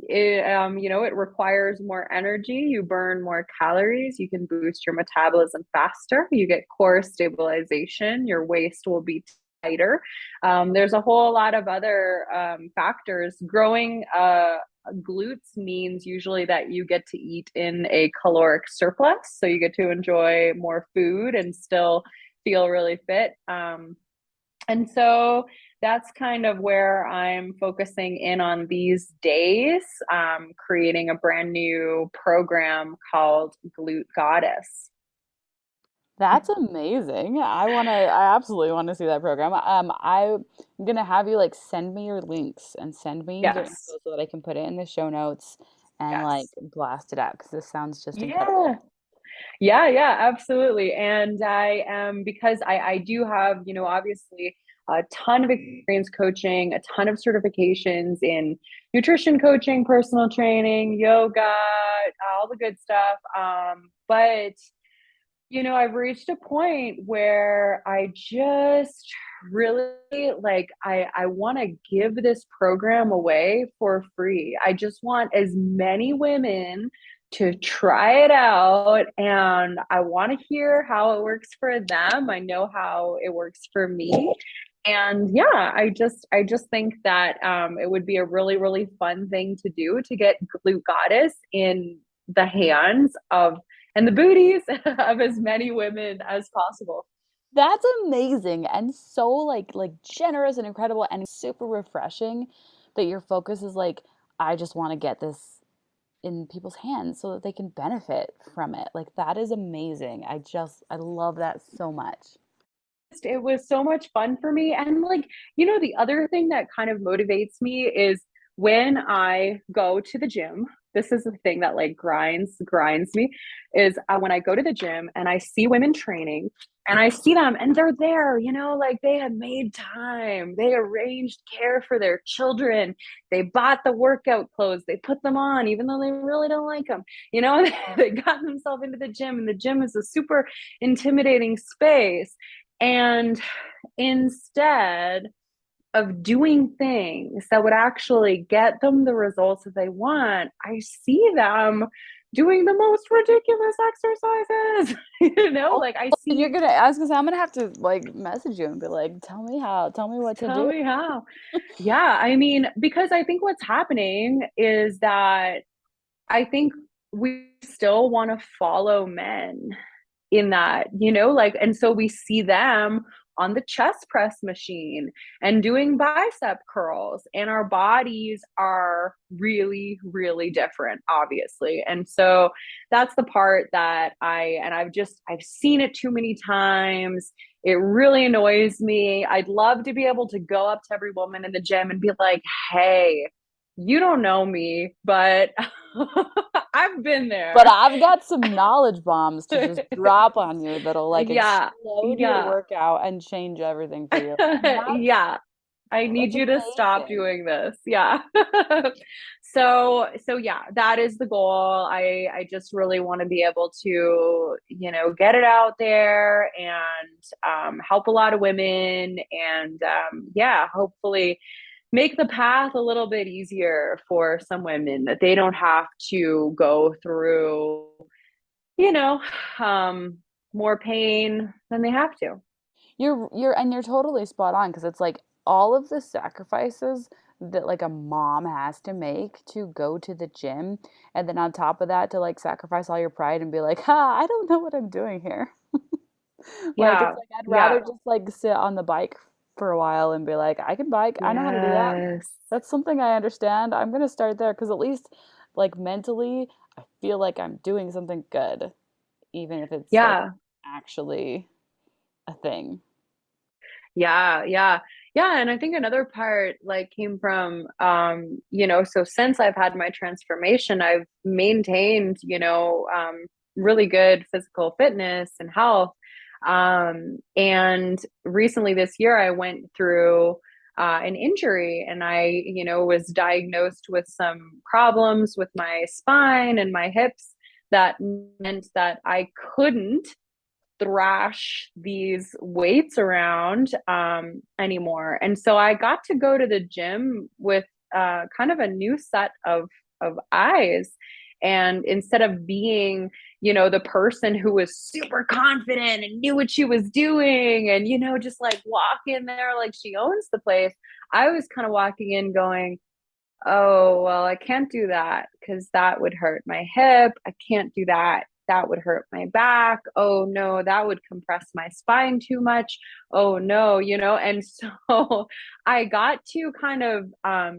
it requires more energy. You burn more calories. You can boost your metabolism faster. You get core stabilization. Your waist will be tighter. There's a whole lot of other factors. Growing glutes means usually that you get to eat in a caloric surplus. So you get to enjoy more food and still feel really fit. And so that's kind of where I'm focusing in on these days, creating a brand new program called Glute Goddess. That's amazing. I absolutely want to see that program. I'm gonna have you like send me your links and send me the info Yes. so that I can put it in the show notes and like Yes. blast it out because this sounds just Yeah. incredible. Yeah, yeah, absolutely. And I am, because I do have, obviously a ton of experience coaching, a ton of certifications in nutrition coaching, personal training, yoga, all the good stuff. But I've reached a point where I just really like I want to give this program away for free. I just want as many women to try it out, and I want to hear how it works for them. I know how it works for me. And yeah, I just think that it would be a really, really fun thing to do, to get Glute Goddess in the hands of and the booties of as many women as possible. That's amazing and so like generous and incredible and super refreshing that your focus is like I just want to get this in people's hands so that they can benefit from it. Like that is amazing. I love that so much. It was so much fun for me. And like, the other thing that kind of motivates me is when I go to the gym. This is the thing that like grinds me is when I go to the gym and I see women training and I see them and they're there, like they have made time. They arranged care for their children. They bought the workout clothes. They put them on even though they really don't like them. They got themselves into the gym, and the gym is a super intimidating space. And instead of doing things that would actually get them the results that they want, I see them doing the most ridiculous exercises. Oh, Like I you're see, gonna ask us. I'm gonna have to like message you and be like, tell me how, tell me what to tell do. me how. Yeah, I mean, because I think what's happening is that I think we still want to follow men in that, like, and so we see them on the chest press machine and doing bicep curls, and our bodies are really, really different, obviously. And so that's the part that I've seen it too many times. It really annoys me. I'd love to be able to go up to every woman in the gym and be like, hey, you don't know me, but I've been But there. I've got some knowledge bombs to just drop on you that'll like Yeah, explode your yeah, workout and change everything for you. And yeah. I need that's you to stop amazing. doing this. Yeah. So yeah, that is the goal. I just really want to be able to, get it out there and help a lot of women, and yeah, hopefully make the path a little bit easier for some women, that they don't have to go through, you know, um, more pain than they have to. You're totally spot on because it's like all of the sacrifices that like a mom has to make to go to the gym and then on top of that to like sacrifice all your pride and be like, "Ha, I don't know what I'm doing here." Like it's Yeah. like I'd rather Yeah. just like sit on the bike for a while and be like, "I can bike. I know how to do that. Yes. That's something I understand. I'm gonna start there because at least like mentally I feel like I'm doing something good, even if it's like Yeah. actually a thing." Yeah. Yeah. Yeah, and I think another part like came from so since I've had my transformation, I've maintained, really good physical fitness and health. And recently this year I went through an injury and I was diagnosed with some problems with my spine and my hips that meant that I couldn't thrash these weights around anymore. And so I got to go to the gym with kind of a new set of eyes. And instead of being, the person who was super confident and knew what she was doing and, just like walk in there like she owns the place, I was kind of walking in going, oh, well, I can't do that because that would hurt my hip. I can't do that. That would hurt my back. Oh, no, that would compress my spine too much. Oh, no. And so I got to kind of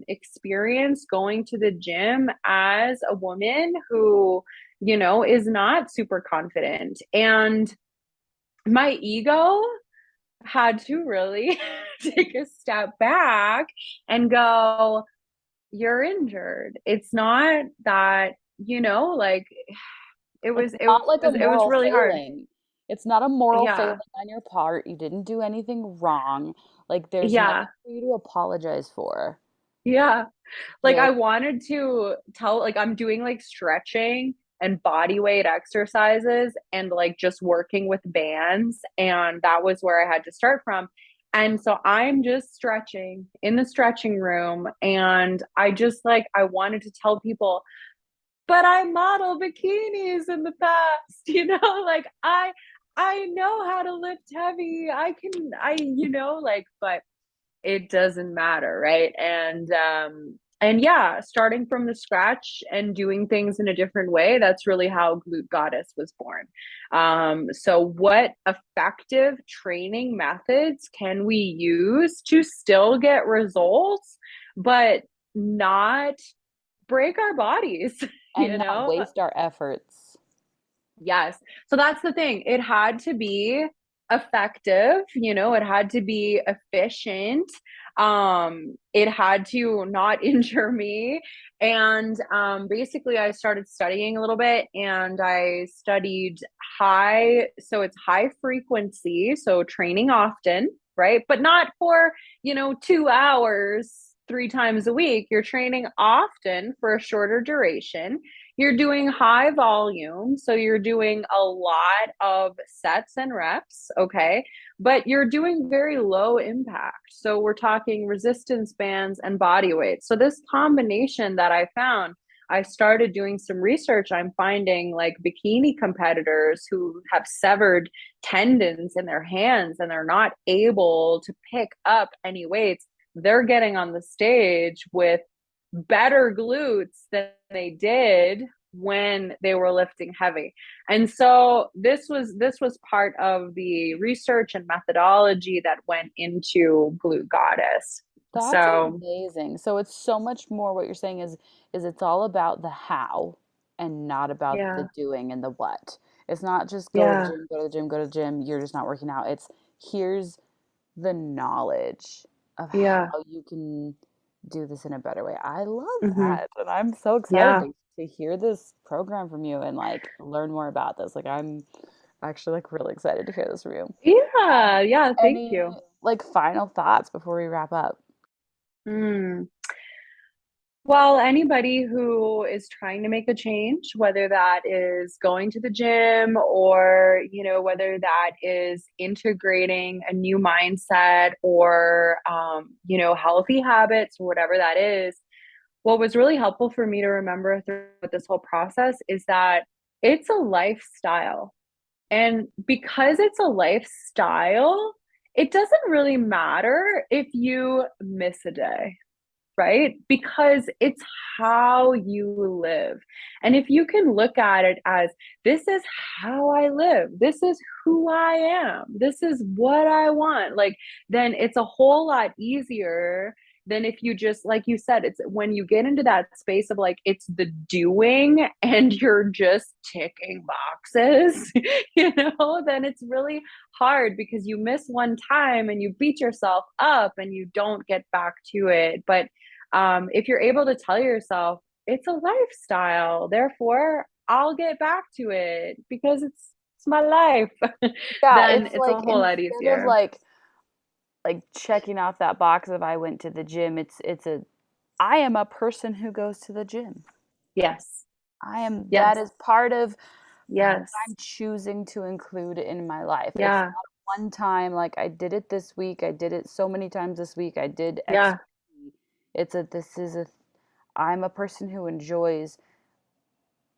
experience going to the gym as a woman who is not super confident. And my ego had to really take a step back and go, you're injured. It's not that, like it It's was it not like a was it was moral really hard. failing. It's not a moral failing Yeah. on your part. You didn't do anything wrong. Like there's nothing Yeah. for you to apologize for. Yeah. Like You're I wanted to tell like I'm doing like stretching and body weight exercises and like just working with bands and that was where I had to start from. And so I'm just stretching in the stretching room and I just like I wanted to tell people but I model bikinis in the past, like I know how to lift heavy. But it doesn't matter, right? And yeah, starting from the scratch and doing things in a different way, that's really how Glute Goddess was born. So what effective training methods can we use to still get results, but not break our bodies, and not you know? waste our efforts. Yes. So that's the thing. It had to be effective, it had to be efficient. It had to not injure me. And basically I started studying a little bit and I studied so it's high frequency, so training often, right? But not for, 2 hours, 3 times a week. You're training often for a shorter duration. You're doing high volume, so you're doing a lot of sets and reps, okay? But you're doing very low impact. So we're talking resistance bands and body weight. So this combination that I found, I started doing some research. I'm finding like bikini competitors who have severed tendons in their hands and they're not able to pick up any weights. They're getting on the stage with better glutes than they did when they were lifting heavy. And so this was part of the research and methodology that went into Glute Goddess. That's So amazing. So it's so much more what you're saying is it's all about the how and not about the yeah, doing and the what. It's not just go to the yeah, gym, go to the gym, go to the gym, you're just not working out. It's here's the knowledge of yeah, how you can do this in a better way. I love hmm, that. And I'm so excited yeah, to hear this program from you and like learn more about this. Like I'm actually like really excited to hear this from you. yeah, yeah. Thank Any you. like final thoughts before we wrap up? Mm. Well, anybody who is trying to make a change, whether that is going to the gym or, whether that is integrating a new mindset or, healthy habits, whatever that is, what was really helpful for me to remember through this whole process is that it's a lifestyle. And because it's a lifestyle, it doesn't really matter if you miss a day, right? Because it's how you live. And if you can look at it as this is how I live, this is who I am, this is what I want, like, then it's a whole lot easier than if you just, like you said, it's when you get into that space of like, it's the doing and you're just ticking boxes, then it's really hard because you miss one time and you beat yourself up and you don't get back to it. But if you're able to tell yourself, it's a lifestyle, therefore I'll get back to it because it's my life, Yeah, then it's it's a like whole lot instead of easier. like checking off that box of I went to the gym, it's a I am a person who goes to the gym. Yes. That Yes. is part of what Yes. I'm choosing to include in my life. It's Yeah. not one time, like I did it this week, I did it so many times this week, I did X. Yeah. I'm a person who enjoys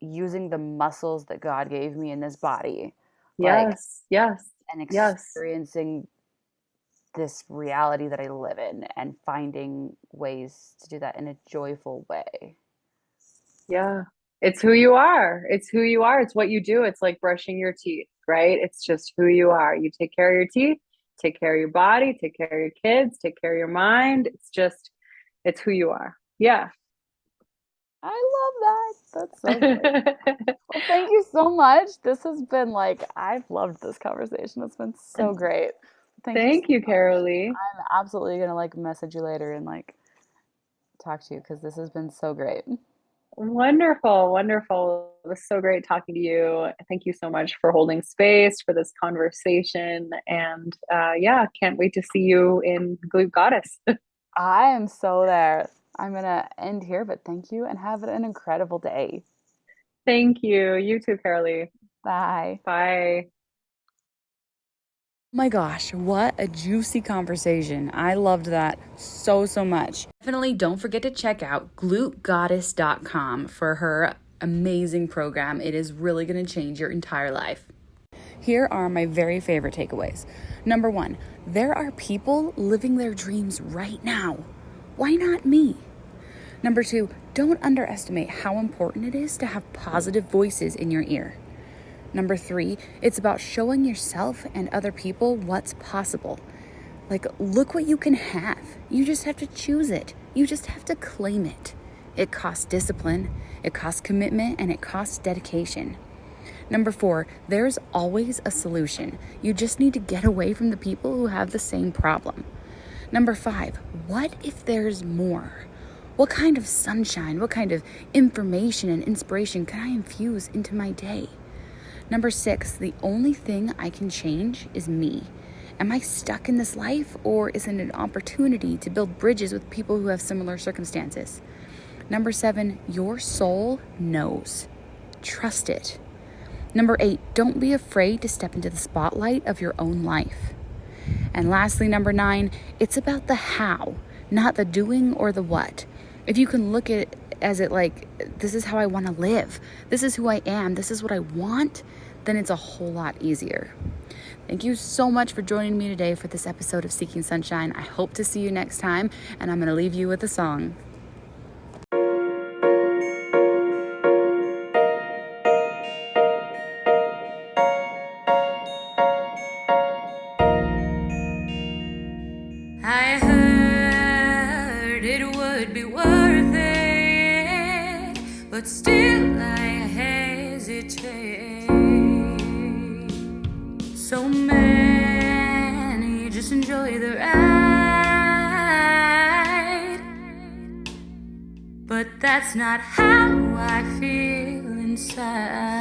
using the muscles that God gave me in this body, like, Yes. Yes. and Yes. experiencing this reality that I live in and finding ways to do that in a joyful way. Yeah. It's who you are. It's who you are. It's what you do. It's like brushing your teeth, right? It's just who you are. You take care of your teeth, take care of your body, take care of your kids, take care of your mind. It's who you are. Yeah. I love that. That's so great. Well, thank you so much. This has been like, I've loved this conversation. It's been so great. Thank you so Thank you, much. Karaleigh. I'm absolutely gonna like message you later and like talk to you because this has been so great. Wonderful, wonderful. It was so great talking to you. Thank you so much for holding space for this conversation. And yeah, can't wait to see you in Glute Goddess. I am so there. I'm gonna end here, but thank you and have an incredible day. Thank you. You too, Karaleigh. Bye. Bye. My gosh, what a juicy conversation. I loved that so, so much. Definitely don't forget to check out glutegoddess.com for her amazing program. It is really going to change your entire life. Here are my very favorite takeaways. Number one, there are people living their dreams right now. Why not me? Number two, don't underestimate how important it is to have positive voices in your ear. Number three, it's about showing yourself and other people what's possible. Like, look what you can have. You just have to choose it. You just have to claim it. It costs discipline, it costs commitment, and it costs dedication. Number four, there's always a solution. You just need to get away from the people who have the same problem. Number five, what if there's more? What kind of sunshine, what kind of information and inspiration can I infuse into my day? Number six, the only thing I can change is me. Am I stuck in this life, or is it an opportunity to build bridges with people who have similar circumstances? Number seven, your soul knows. Trust it. Number eight, don't be afraid to step into the spotlight of your own life. And lastly, number nine, it's about the how, not the doing or the what. If you can look at it as it like, this is how I want to live, this is who I am, this is what I want, then it's a whole lot easier. Thank you so much for joining me today for this episode of Seeking Sunshine. I hope to see you next time, and I'm going to leave you with a song. I heard it would be worth it, but still I hesitate. So many just enjoy the ride, but that's not how I feel inside.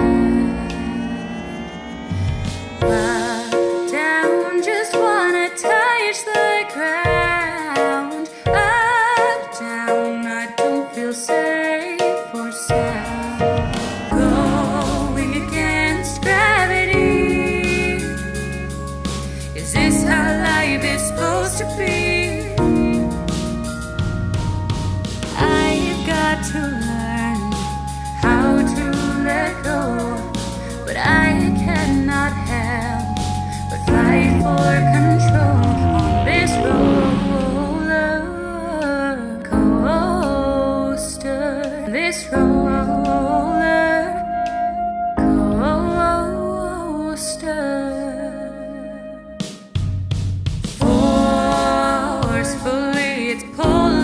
Up, down, just wanna touch the ground. Up, down, I don't feel safe or sound. Going against gravity. Is this how life is supposed to be? I've got to learn how to let go, but I cannot help but fight for control on this roller coaster. This roller coaster. Forcefully, it's pulling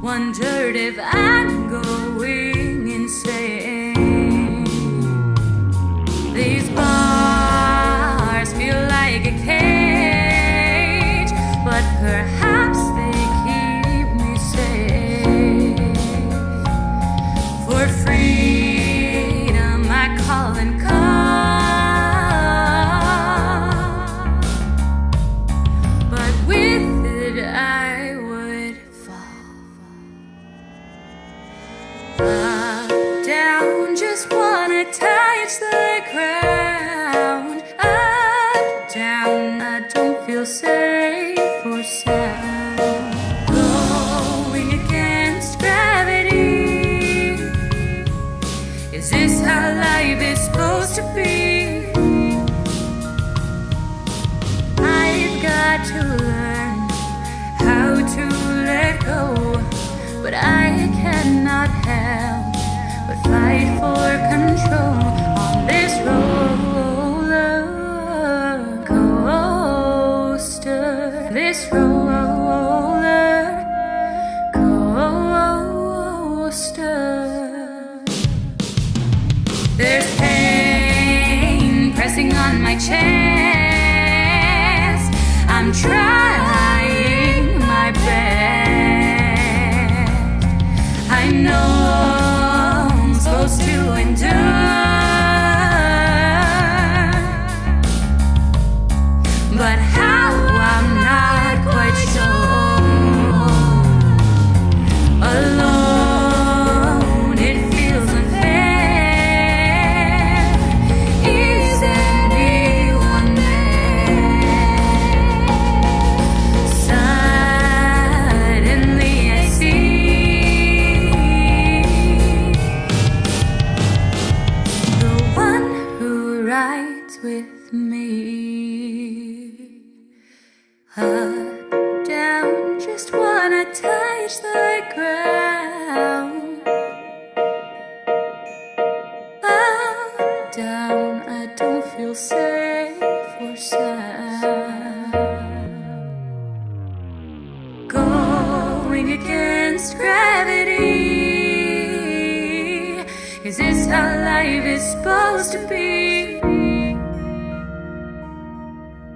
Wondered if I'm going insane. These bars feel like a cage, but perhaps they keep me safe. For freedom I call and come, but with it I would fall. Up, down, just wanna touch the ground. Up, down, I don't feel safe or sound. Going against gravity. Is this how life is supposed to be? I've got to learn how to let go, but I cannot help but fight for control on this roller coaster. This roller coaster. There's pain pressing on my chest. I'm trying my best. I know I'm supposed to endure, but how, I'm not quite sure. Alone, it feels unfair. Is anyone there? Suddenly I see the one who rides with me. Up, down, just wanna touch the ground. Up, down, I don't feel safe or sound. Going against gravity. Is this how life is supposed to be?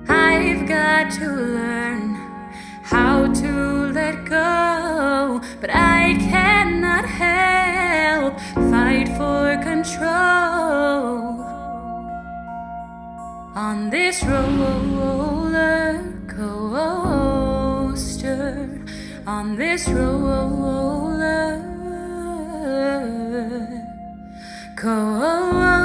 I've got to learn how to let go, but I cannot help fight for control on this roller coaster, on this roller coaster.